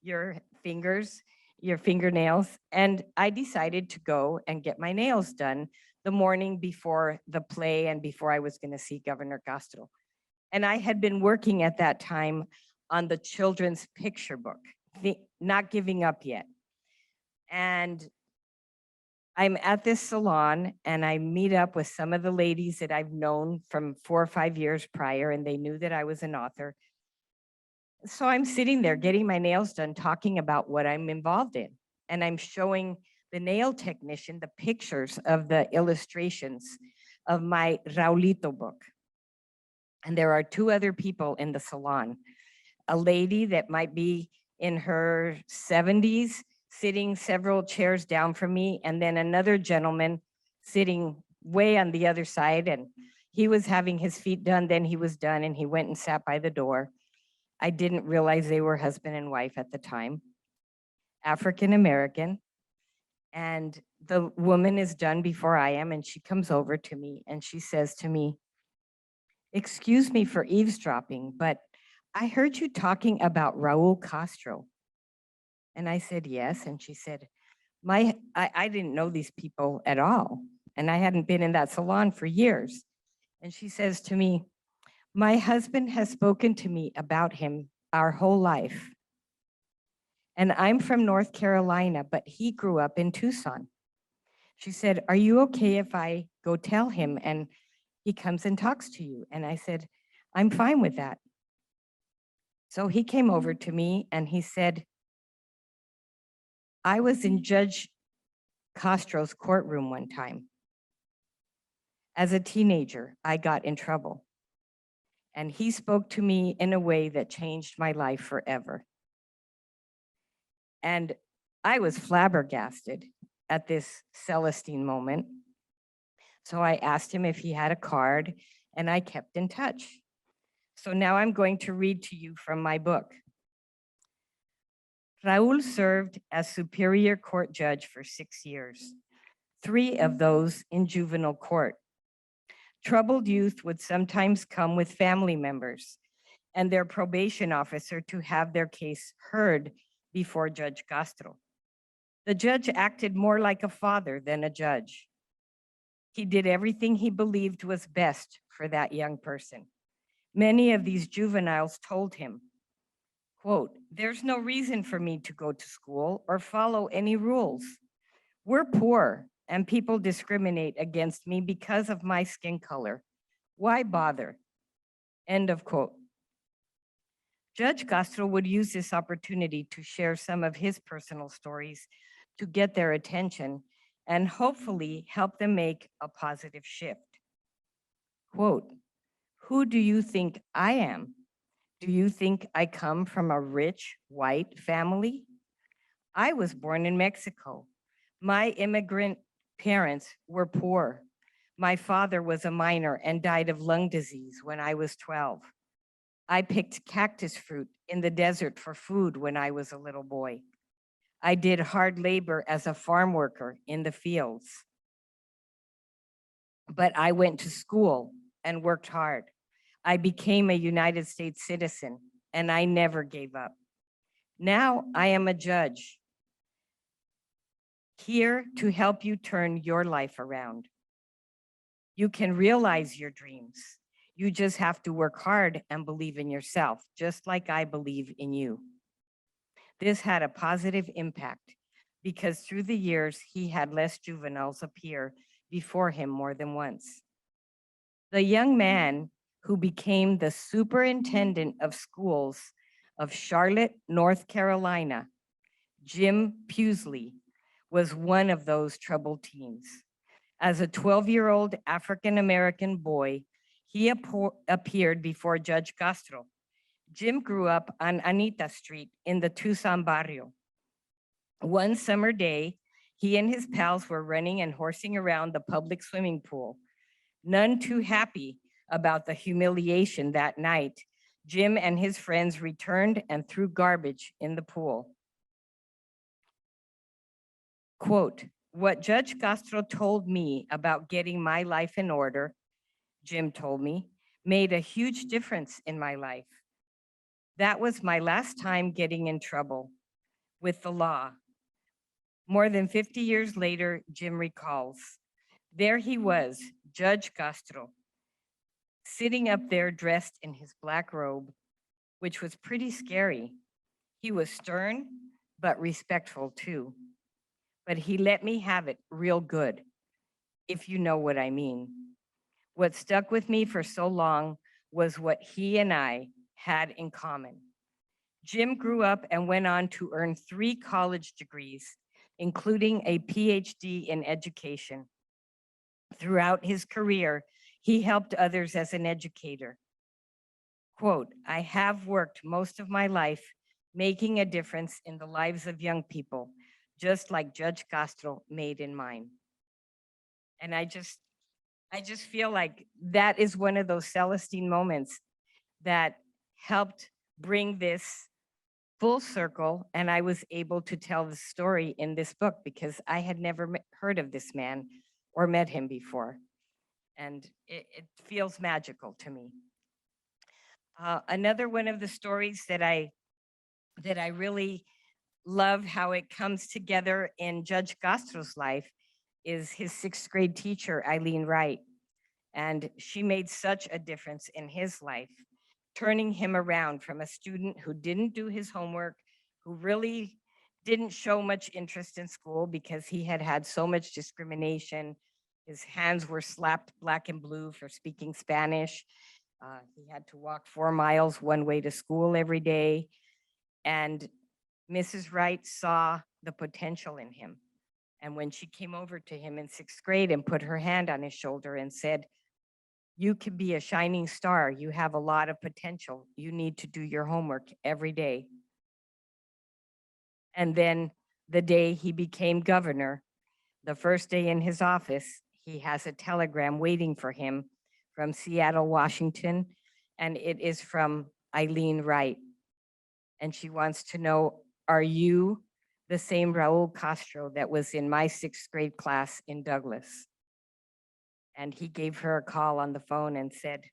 your fingers, your fingernails. And I decided to go and get my nails done the morning before the play and before I was going to see Governor Castro. And I had been working at that time on the children's picture book, Not Giving Up Yet. And I'm at this salon and I meet up with some of the ladies that I've known from 4 or 5 years prior, and they knew that I was an author. So I'm sitting there getting my nails done, talking about what I'm involved in. And I'm showing the nail technician the pictures of the illustrations of my Raulito book. And there are 2 other people in the salon, a lady that might be in her 70s, sitting several chairs down from me, and then another gentleman sitting way on the other side. And he was having his feet done, then he was done, and he went and sat by the door. I didn't realize they were husband and wife at the time, African American. And the woman is done before I am, and she comes over to me and she says to me, "Excuse me for eavesdropping, but I heard you talking about Raul Castro." And I said, "Yes." And she said, I didn't know these people at all. And I hadn't been in that salon for years. And she says to me, "My husband has spoken to me about him our whole life. And I'm from North Carolina, but he grew up in Tucson." She said, "Are you okay if I go tell him and he comes and talks to you?" And I said, "I'm fine with that." So he came over to me and he said, "I was in Judge Castro's courtroom one time. As a teenager, I got in trouble. And he spoke to me in a way that changed my life forever." And I was flabbergasted at this Celestine moment. So I asked him if he had a card, and I kept in touch. So now I'm going to read to you from my book. Raul served as Superior Court judge for 6 years, 3 of those in juvenile court. Troubled youth would sometimes come with family members and their probation officer to have their case heard before Judge Castro. The judge acted more like a father than a judge. He did everything he believed was best for that young person. Many of these juveniles told him, quote, "There's no reason for me to go to school or follow any rules. We're poor and people discriminate against me because of my skin color. Why bother?" End of quote. Judge Castro would use this opportunity to share some of his personal stories to get their attention and hopefully help them make a positive shift. Quote, "Who do you think I am? Do you think I come from a rich white family? I was born in Mexico. My immigrant parents were poor. My father was a miner and died of lung disease when I was 12. I picked cactus fruit in the desert for food when I was a little boy. I did hard labor as a farm worker in the fields. But I went to school and worked hard. I became a United States citizen and I never gave up. Now I am a judge, here to help you turn your life around. You can realize your dreams. You just have to work hard and believe in yourself, just like I believe in you." This had a positive impact because through the years, he had less juveniles appear before him more than once. The young man who became the superintendent of schools of Charlotte, North Carolina, Jim Pusley, was one of those troubled teens. As a 12-year-old African-American boy, he appeared before Judge Castro. Jim grew up on Anita Street in the Tucson barrio. One summer day, he and his pals were running and horsing around the public swimming pool. None too happy about the humiliation that night, Jim and his friends returned and threw garbage in the pool. Quote, "What Judge Castro told me about getting my life in order," Jim told me, "made a huge difference in my life. That was my last time getting in trouble with the law." More than 50 years later, Jim recalls, there he was, Judge Castro, sitting up there dressed in his black robe, which was pretty scary. He was stern, but respectful too. But he let me have it real good, if you know what I mean. What stuck with me for so long was what he and I had in common. Jim grew up and went on to earn 3 college degrees, including a PhD in education. Throughout his career, he helped others as an educator. Quote, "I have worked most of my life making a difference in the lives of young people, just like Judge Castro made in mine." And I just feel like that is one of those Celestine moments that helped bring this full circle, and I was able to tell the story in this book because I had never heard of this man or met him before. And it feels magical to me. Another one of the stories that I really love how it comes together in Judge Castro's life is his 6th grade teacher, Eileen Wright. And she made such a difference in his life, turning him around from a student who didn't do his homework, who really didn't show much interest in school because he had had so much discrimination. His hands were slapped black and blue for speaking Spanish. He had to walk 4 miles one way to school every day. And Mrs. Wright saw the potential in him. And when she came over to him in 6th grade and put her hand on his shoulder and said, "You could be a shining star. You have a lot of potential. You need to do your homework every day." And then the day he became governor, the first day in his office, he has a telegram waiting for him from Seattle, Washington, and it is from Eileen Wright. And she wants to know, are you the same Raul Castro that was in my 6th grade class in Douglas? And he gave her a call on the phone and said,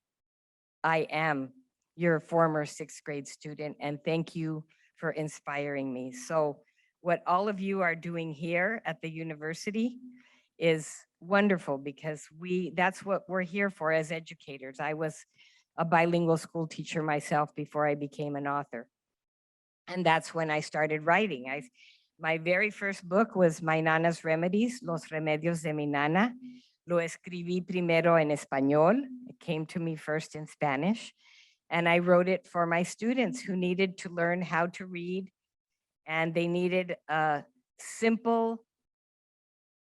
"I am your former 6th grade student, and thank you for inspiring me." So what all of you are doing here at the university is wonderful because that's what we're here for as educators. I was a bilingual school teacher myself before I became an author. And that's when I started writing. My very first book was My Nana's Remedies, Los Remedios de mi Nana. Lo escribí primero en español. It came to me first in Spanish. And I wrote it for my students who needed to learn how to read. And they needed a simple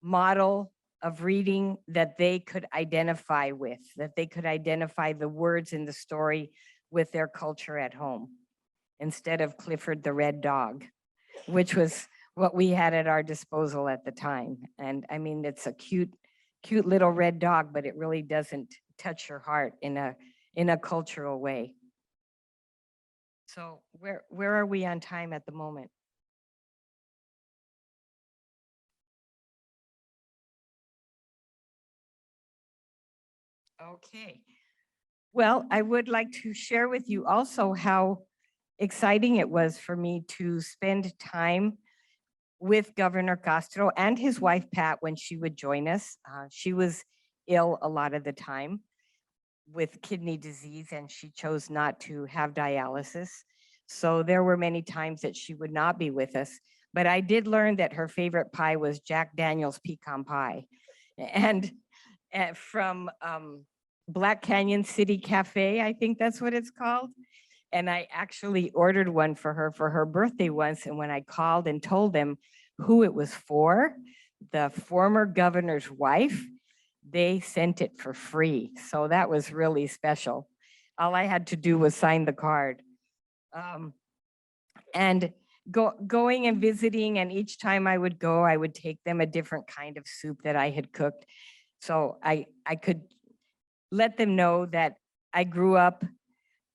model of reading that they could identify with, that they could identify the words in the story with their culture at home, instead of Clifford the Red Dog, which was what we had at our disposal at the time. And I mean, it's a cute little red dog, but it really doesn't touch your heart in a cultural way. So where are we on time at the moment? Okay. Well, I would like to share with you also how exciting it was for me to spend time with Governor Castro and his wife, Pat, when she would join us. She was ill a lot of the time with kidney disease, and she chose not to have dialysis. So there were many times that she would not be with us. But I did learn that her favorite pie was Jack Daniel's pecan pie. And from Black Canyon City Cafe, I think that's what it's called. And I actually ordered one for her birthday once. And when I called and told them who it was for, the former governor's wife, they sent it for free. So that was really special. All I had to do was sign the card. And going and visiting, and each time I would go, I would take them a different kind of soup that I had cooked. So I could let them know that I grew up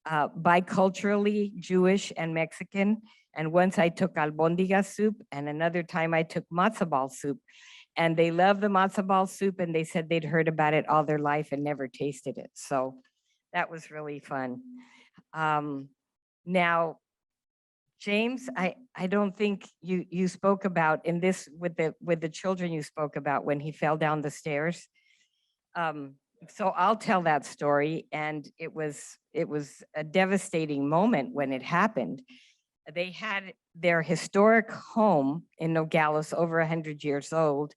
biculturally Jewish and Mexican. And once I took albondiga soup, and another time I took matzo ball soup. And they love the matzo ball soup, and they said they'd heard about it all their life and never tasted it. So that was really fun. Now, James, I don't think you spoke about in this with the children you spoke about when he fell down the stairs. So I'll tell that story, and it was a devastating moment when it happened. They had their historic home in Nogales, over 100 years old.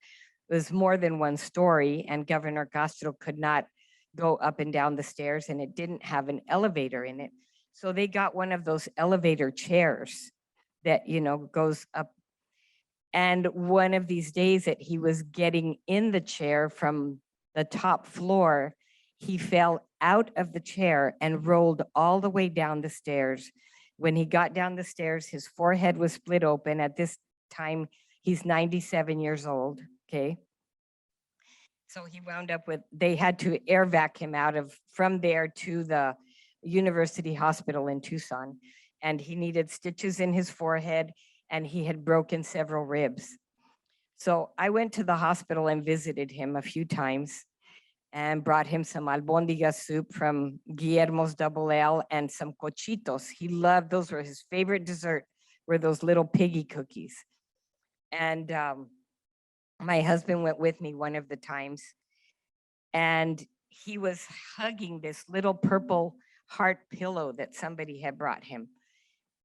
It was more than one story, and Governor Castro could not go up and down the stairs, and it didn't have an elevator in it. So they got one of those elevator chairs that, goes up. And one of these days that he was getting in the chair from the top floor, he fell out of the chair and rolled all the way down the stairs. When he got down the stairs, his forehead was split open. At this time, he's 97 years old, okay? So he wound up with, they had to air vac him from there to the University Hospital in Tucson. And he needed stitches in his forehead, and he had broken several ribs. So I went to the hospital and visited him a few times and brought him some albondiga soup from Guillermo's Double L and some cochitos. He loved, those were his favorite dessert, were those little piggy cookies. And my husband went with me one of the times, and he was hugging this little purple heart pillow that somebody had brought him.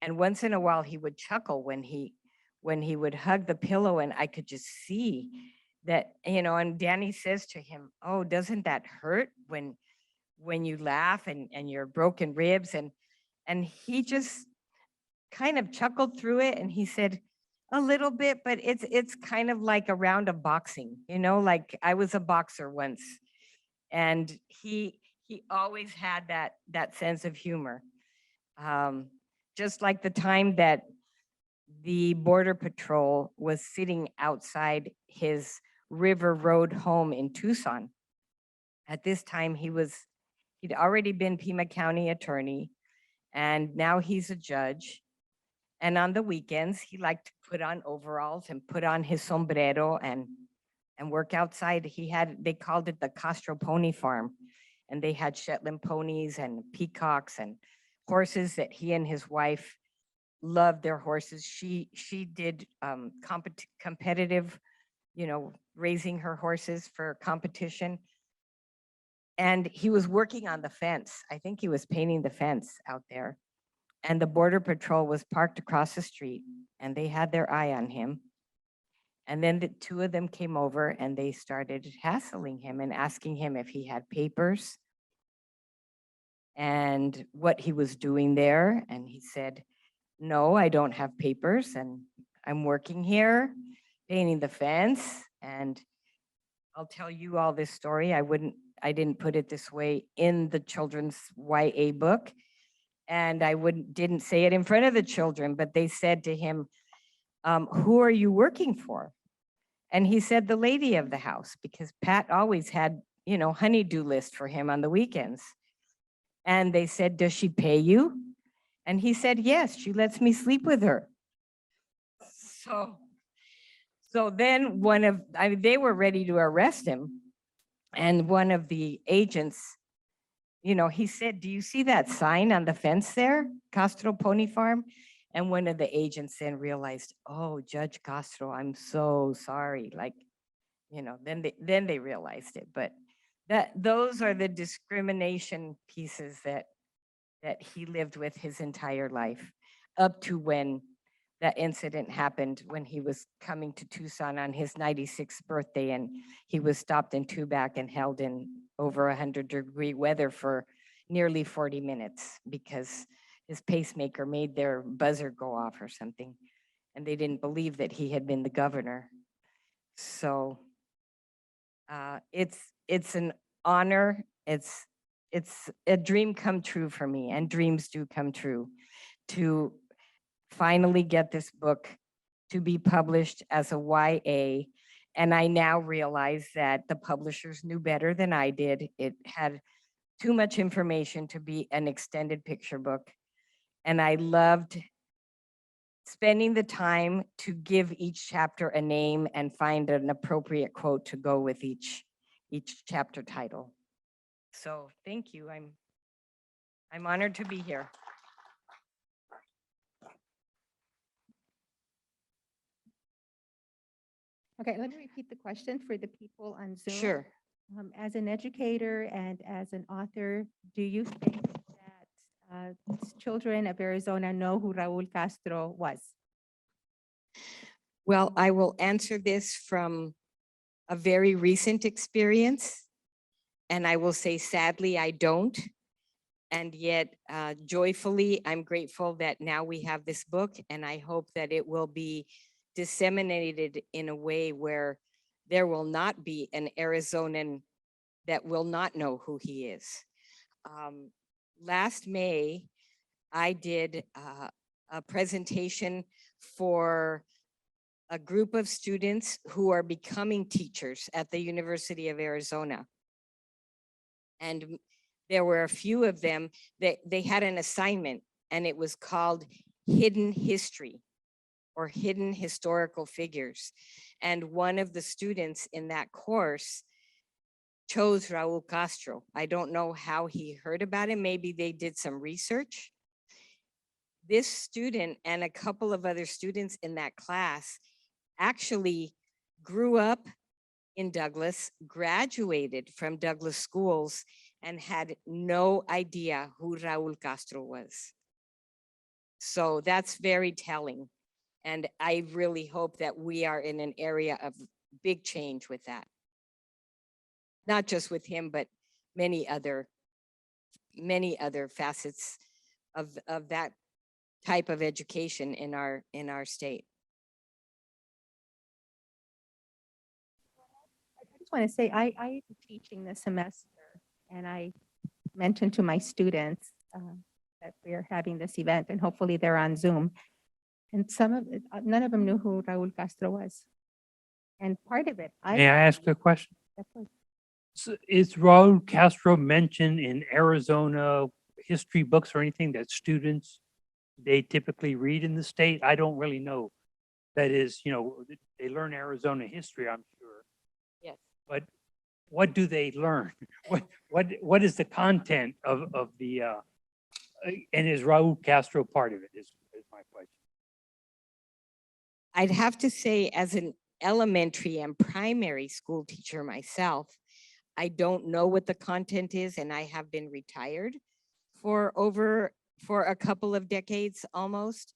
And once in a while he would chuckle when he would hug the pillow, and I could just see that, and Danny says to him, "Oh, doesn't that hurt when you laugh and your broken ribs?" And he just kind of chuckled through it, and he said, "A little bit, but it's kind of like a round of boxing, like I was a boxer once." And he always had that sense of humor. Just like the time that the Border Patrol was sitting outside his River Road home in Tucson. At this time, he'd already been Pima County attorney, and now he's a judge. And on the weekends, he liked to put on overalls and put on his sombrero and work outside. They called it the Castro Pony Farm, and they had Shetland ponies and peacocks and horses that he and his wife loved their horses. She did competitive, raising her horses for competition. And he was working on the fence. I think he was painting the fence out there. And the Border Patrol was parked across the street, and they had their eye on him. And then the two of them came over, and they started hassling him and asking him if he had papers and what he was doing there. And he said, "No, I don't have papers, and I'm working here, painting the fence." And I'll tell you all this story. I didn't put it this way in the children's YA book, and I didn't say it in front of the children, but they said to him, "Who are you working for?" And he said, "The lady of the house," because Pat always had, honeydew list for him on the weekends. And they said, "Does she pay you?" And he said, "Yes, she lets me sleep with her." So then they were ready to arrest him. And one of the agents, he said, "Do you see that sign on the fence there, Castro Pony Farm?" And one of the agents then realized, "Oh, Judge Castro, I'm so sorry." Then they realized it. But those are the discrimination pieces that he lived with his entire life, up to when that incident happened, when he was coming to Tucson on his 96th birthday, and he was stopped in Tubac and held in over 100-degree weather for nearly 40 minutes because his pacemaker made their buzzer go off or something, and they didn't believe that he had been the governor. So It's an honor. It's a dream come true for me, and dreams do come true, to finally get this book to be published as a YA. And I now realize that the publishers knew better than I did. It had too much information to be an extended picture book. And I loved spending the time to give each chapter a name and find an appropriate quote to go with each chapter title. So thank you. I'm honored to be here. Okay, let me repeat the question for the people on Zoom. Sure. As an educator and as an author, do you think that children of Arizona know who Raul Castro was? Well, I will answer this from a very recent experience. And I will say, sadly, I don't. And yet, joyfully, I'm grateful that now we have this book, and I hope that it will be disseminated in a way where there will not be an Arizonan that will not know who he is. Last May, I did a presentation for a group of students who are becoming teachers at the University of Arizona. And there were a few of them that they had an assignment, and it was called Hidden History or Hidden Historical Figures. And one of the students in that course chose Raul Castro. I don't know how he heard about him. Maybe they did some research. This student and a couple of other students in that class actually grew up in Douglas, graduated from Douglas schools, and had no idea who Raul Castro was. So that's very telling. And I really hope that we are in an area of big change with that. Not just with him, but many other facets of that type of education in our state. I just want to say, I am teaching this semester, and I mentioned to my students that we're having this event, and hopefully they're on Zoom. And none of them knew who Raul Castro was. And part of it, May I ask a question? Of course. Is Raul Castro mentioned in Arizona history books or anything that students, they typically read in the state? I don't really know. That is, they learn Arizona history, I'm sure. Yes. But what do they learn? What is the content of the, and is Raul Castro part of it is my question. I'd have to say, as an elementary and primary school teacher myself, I don't know what the content is, and I have been retired for a couple of decades almost.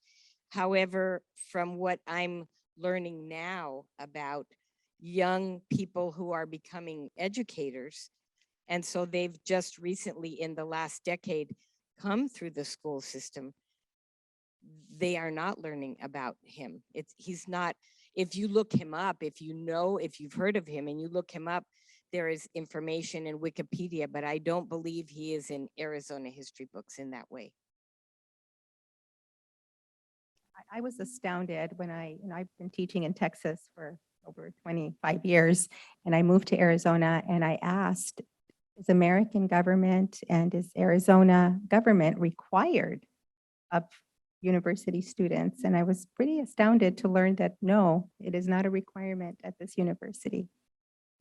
However, from what I'm learning now about young people who are becoming educators, and so they've just recently in the last decade come through the school system, they are not learning about him. He's not, if you look him up, if you've heard of him and you look him up, there is information in Wikipedia, but I don't believe he is in Arizona history books in that way. I was astounded when I've been teaching in Texas for over 25 years, and I moved to Arizona, and I asked, is American government and is Arizona government required of university students? And I was pretty astounded to learn that no, it is not a requirement at this university.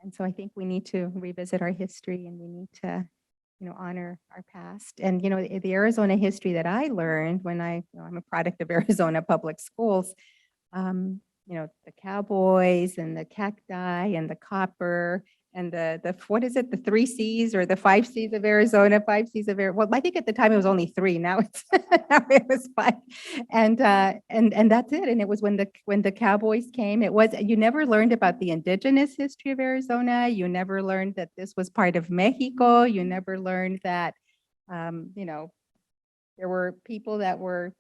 And so I think we need to revisit our history, and we need to, honor our past. And, the Arizona history that I learned when I'm a product of Arizona public schools, the cowboys and the cacti and the copper and the what is it, the 3 C's or the 5 C's of Arizona, 5 C's of Arizona. Well, I think at the time it was only 3. Now it was 5. And that's it. And it was when the cowboys came, you never learned about the indigenous history of Arizona. You never learned that this was part of Mexico. You never learned that, there were people that were,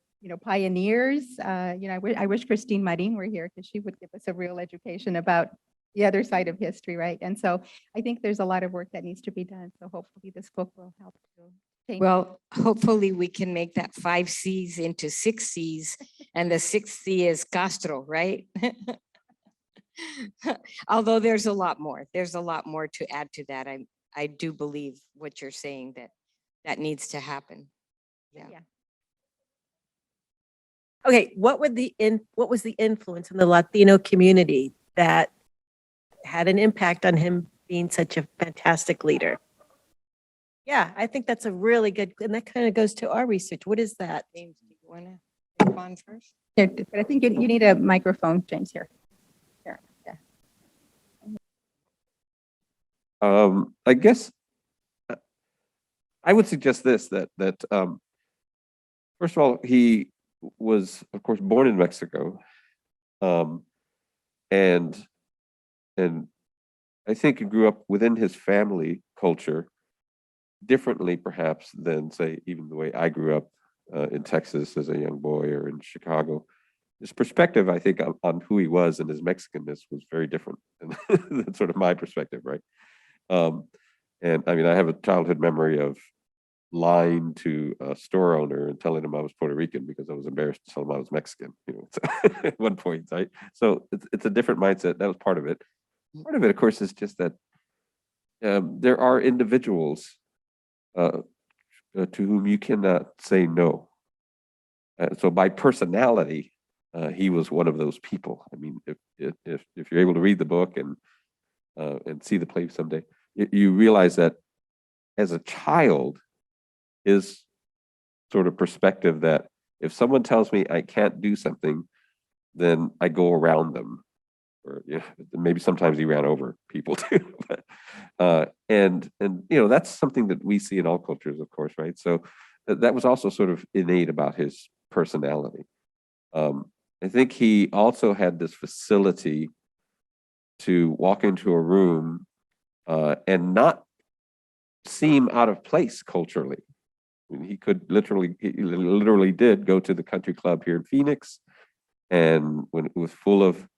pioneers. I wish Christine Marin were here, because she would give us a real education about the other side of history, right? And so I think there's a lot of work that needs to be done. So hopefully this book will help to change. Well, hopefully we can make that 5 C's into 6 C's, and the 6th C is Castro, right? Although there's a lot more. There's a lot more to add to that. I do believe what you're saying, that needs to happen. Yeah. Yeah. Okay, what was the influence in the Latino community that had an impact on him being such a fantastic leader? Yeah, I think that's a really good, and that kind of goes to our research. What is that? James, do you want to respond first? Here, but I think you need a microphone, James, here. Here, yeah. I guess I would suggest this, that first of all, he was, of course, born in Mexico. And I think he grew up within his family culture differently, perhaps, than, say, even the way I grew up in Texas as a young boy or in Chicago. His perspective, I think, on who he was and his Mexicanness was very different than sort of my perspective, right? And I mean, I have a childhood memory of lying to a store owner and telling him I was Puerto Rican because I was embarrassed to tell him I was Mexican, you know, so at one point, right? So it's a different mindset. That was part of it. Part of it, of course, is just that there are individuals to whom you cannot say no. So by personality, he was one of those people. I mean, if you're able to read the book and see the play someday, you realize that as a child, his sort of perspective that if someone tells me I can't do something, then I go around them. Or you know, maybe sometimes he ran over people too. But, and you know, that's something that we see in all cultures, of course, right? So that was also sort of innate about his personality. I think he also had this facility to walk into a room and not seem out of place culturally. I mean, he literally did go to the country club here in Phoenix, and when it was full of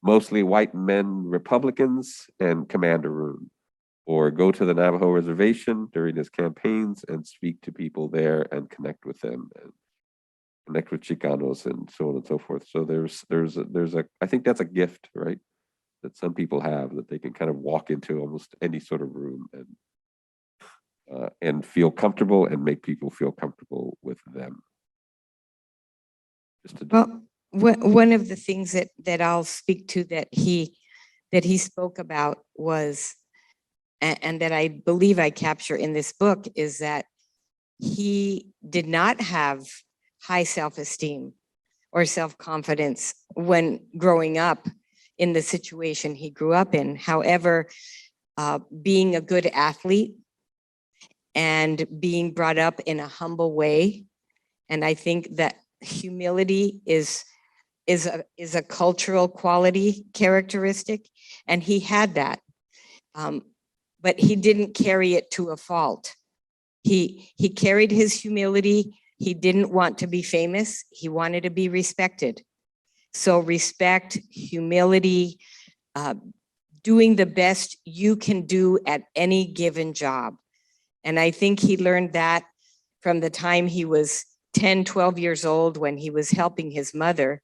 mostly white men Republicans, and command a room, or go to the Navajo reservation during his campaigns and speak to people there and connect with them and connect with Chicanos and so on and so forth. So there's a I think that's a gift, right? That some people have, that they can kind of walk into almost any sort of room and feel comfortable and make people feel comfortable with them. Just to Well, one of the things that I'll speak to that he spoke about was, and that I believe I capture in this book, is that he did not have high self-esteem or self-confidence when growing up in the situation he grew up in. However, being a good athlete and being brought up in a humble way, and I think that humility is a cultural quality characteristic, and he had that, but he didn't carry it to a fault. He carried his humility. He didn't want to be famous. He wanted to be respected. So respect, humility, doing the best you can do at any given job. And I think he learned that from the time he was 10, 12 years old, when he was helping his mother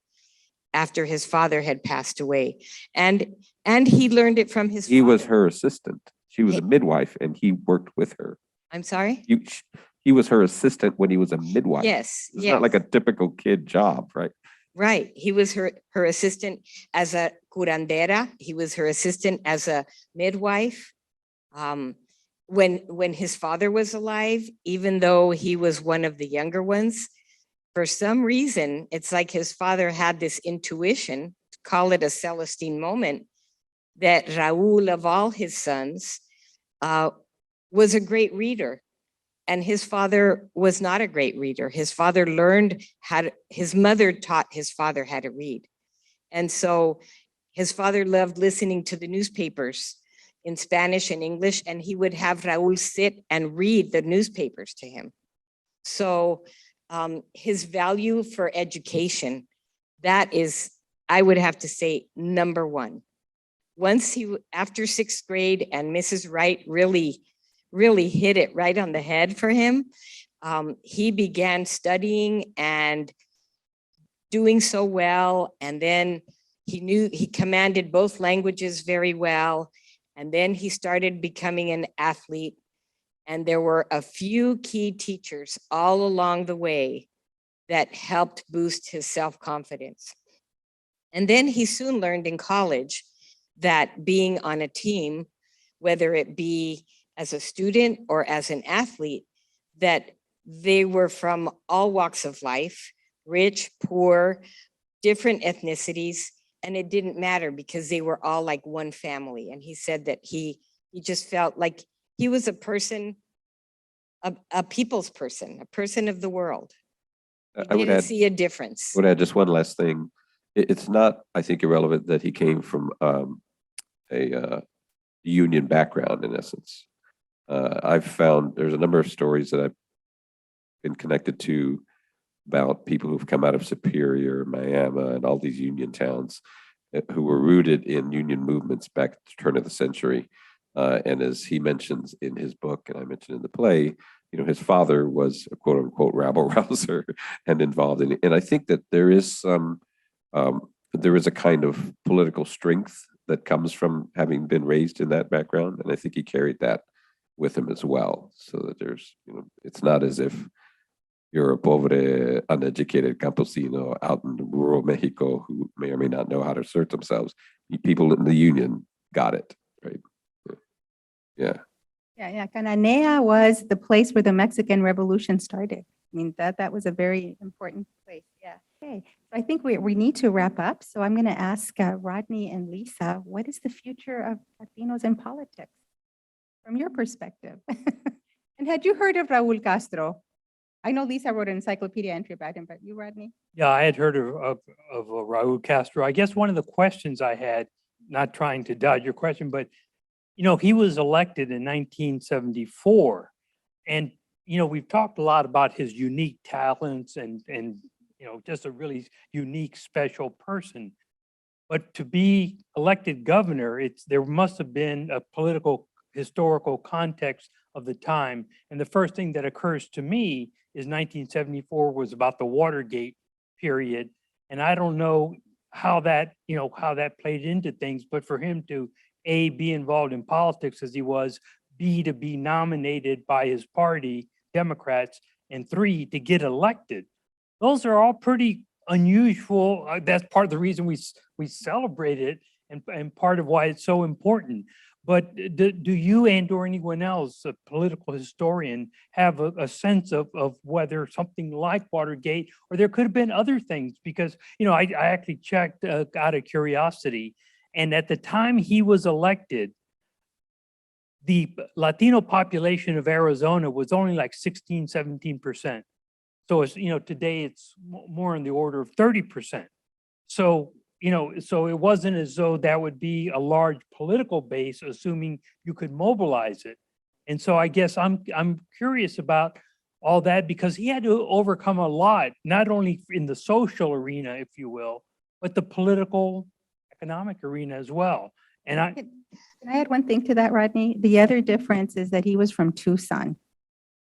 after his father had passed away. And he learned it from his father. He was her assistant. She was a midwife and he worked with her. I'm sorry? He was her assistant when he was a midwife. Yes, It's yes. not like a typical kid job, right? Right. He was her assistant as a curandera. He was her assistant as a midwife. When his father was alive, even though he was one of the younger ones, for some reason, it's like his father had this intuition, call it a Celestine moment, that Raul, of all his sons, was a great reader. And his father was not a great reader. His father learned his mother taught his father how to read. And so his father loved listening to the newspapers in Spanish and English, and he would have Raul sit and read the newspapers to him. So his value for education, that is, I would have to say, number one. after sixth grade and Mrs. Wright really hit it right on the head for him, he began studying and doing so well. And then he commanded both languages very well. And then he started becoming an athlete. And there were a few key teachers all along the way that helped boost his self-confidence. And then he soon learned in college that being on a team, whether it be as a student or as an athlete, that they were from all walks of life, rich, poor, different ethnicities, and it didn't matter because they were all like one family. And he said that he just felt like he was a person, a people's person, a person of the world. I He would didn't add, see a difference. would add just one last thing. It's not, I think, irrelevant that he came from a union background, in essence. I've found there's a number of stories that I've been connected to about people who've come out of Superior, Miami, and all these union towns who were rooted in union movements back at the turn of the century. And as he mentions in his book, and I mentioned in the play, his father was a quote unquote rabble rouser and involved in it. And I think that there is a kind of political strength that comes from having been raised in that background. And I think he carried that with him as well. So that there's, it's not as if you're a pobre, uneducated campesino out in rural Mexico who may or may not know how to assert themselves. People in the union got it, right? Yeah. Yeah. Cananea was the place where the Mexican Revolution started. I mean, that was a very important place. Yeah. Okay. So I think we need to wrap up. So I'm going to ask Rodney and Lisa, what is the future of Latinos in politics from your perspective? And had you heard of Raul Castro? I know Lisa wrote an encyclopedia entry about him, but you, Rodney? Yeah, I had heard of Raul Castro. I guess one of the questions I had, not trying to dodge your question, but he was elected in 1974, and we've talked a lot about his unique talents and just a really unique, special person. But to be elected governor, there must have been a political, historical context of the time. And the first thing that occurs to me is 1974 was about the Watergate period. And I don't know how that played into things, but for him to A, be involved in politics as he was, B, to be nominated by his party, Democrats, and 3, to get elected. Those are all pretty unusual. That's part of the reason we celebrate it and part of why it's so important. But do you or anyone else, a political historian, have a sense of whether something like Watergate, or there could have been other things? Because, I actually checked out of curiosity, and at the time he was elected, the Latino population of Arizona was only like 16, 17%. So it's, today it's more in the order of 30%. So, so it wasn't as though that would be a large political base, assuming you could mobilize it. And so I guess I'm curious about all that, because he had to overcome a lot, not only in the social arena, if you will, but the political, economic arena as well. And Can I add one thing to that, Rodney? The other difference is that he was from Tucson.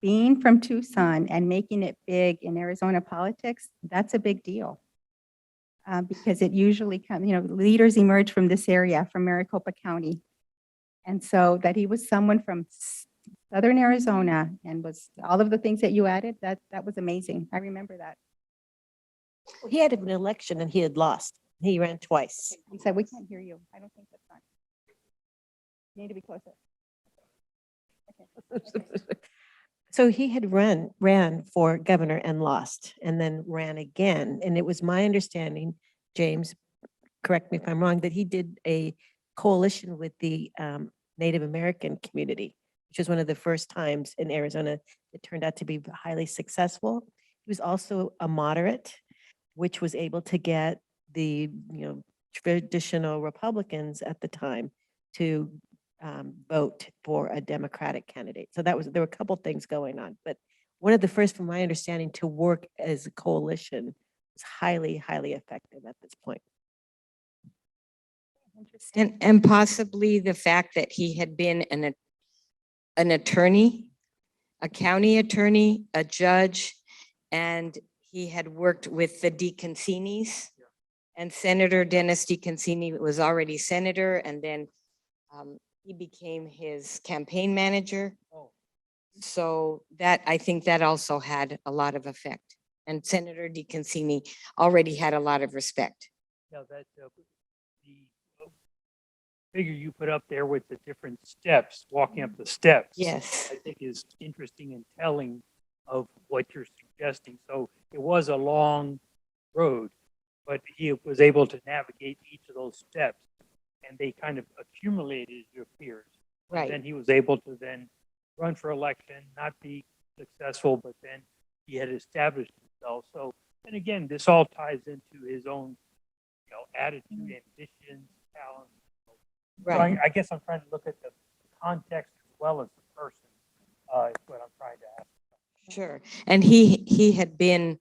Being from Tucson and making it big in Arizona politics, that's a big deal. Because it usually comes, leaders emerge from this area, from Maricopa County. And so that he was someone from Southern Arizona and was all of the things that you added, that was amazing. I remember that. He had an election and he had lost. He ran twice. He said, we can't hear you. I don't think that's on. You need to be closer. Okay. So he had ran for governor and lost, and then ran again. And it was my understanding, James, correct me if I'm wrong, that he did a coalition with the Native American community, which was one of the first times in Arizona it turned out to be highly successful. He was also a moderate, which was able to get the traditional Republicans at the time to vote for a Democratic candidate. So there were a couple things going on, but one of the first, from my understanding, to work as a coalition was highly, highly effective at this point. Interesting. And possibly the fact that he had been an attorney, a county attorney, a judge, and he had worked with the DeConcinis. And Senator Dennis DeConcini was already senator, and then he became his campaign manager. So that, I think that also had a lot of effect. And Senator DeConcini already had a lot of respect. Yeah, that, the figure you put up there with the different steps, walking up the steps. Yes. I think is interesting and telling of what you're suggesting. So it was a long road, but he was able to navigate each of those steps, and they kind of accumulated, it appears. Right. Then he was able to then run for election, not be successful, but then he had established himself. So, and again, this all ties into his own, attitude, ambitions, talents. So Right. I guess I'm trying to look at the context as well as the person, is what I'm trying to ask. Sure. And he had been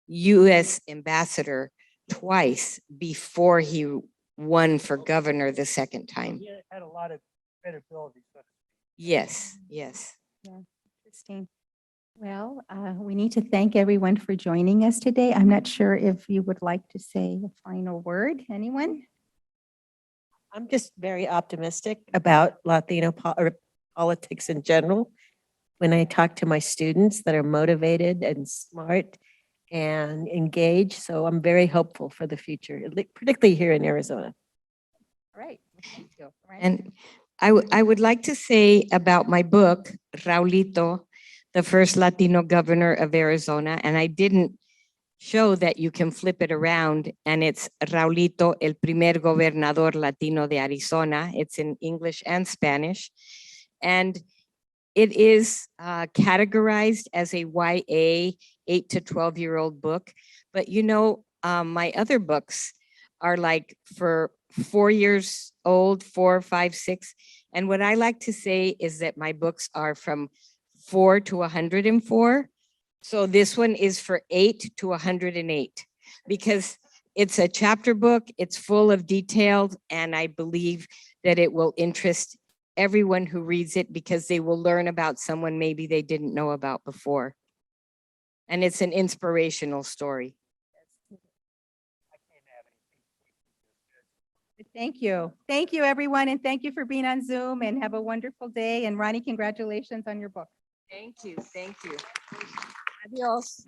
U.S. ambassador twice before he won for governor the second time. He had a lot of credibility. So Yes, yes. Yeah, interesting. Well, we need to thank everyone for joining us today. I'm not sure if you would like to say a final word. Anyone? I'm just very optimistic about Latino politics in general. When I talk to my students that are motivated and smart and engaged, so I'm very hopeful for the future, particularly here in Arizona. All right. Thank you. Right. And I would like to say about my book, Raulito, the first Latino governor of Arizona, and I didn't show that you can flip it around, and it's Raulito, el primer gobernador latino de Arizona. It's in English and Spanish. And it is categorized as a YA 8 to 12-year-old book. But my other books are like for 4 years old, 4, 5, 6. And what I like to say is that my books are from 4 to 104. So this one is for 8 to 108 because it's a chapter book. It's full of detail, and I believe that it will interest everyone who reads it because they will learn about someone maybe they didn't know about before. And it's an inspirational story. Thank you. Thank you, everyone. And thank you for being on Zoom, and have a wonderful day. And Ronnie, congratulations on your book. Thank you. Thank you. Adios.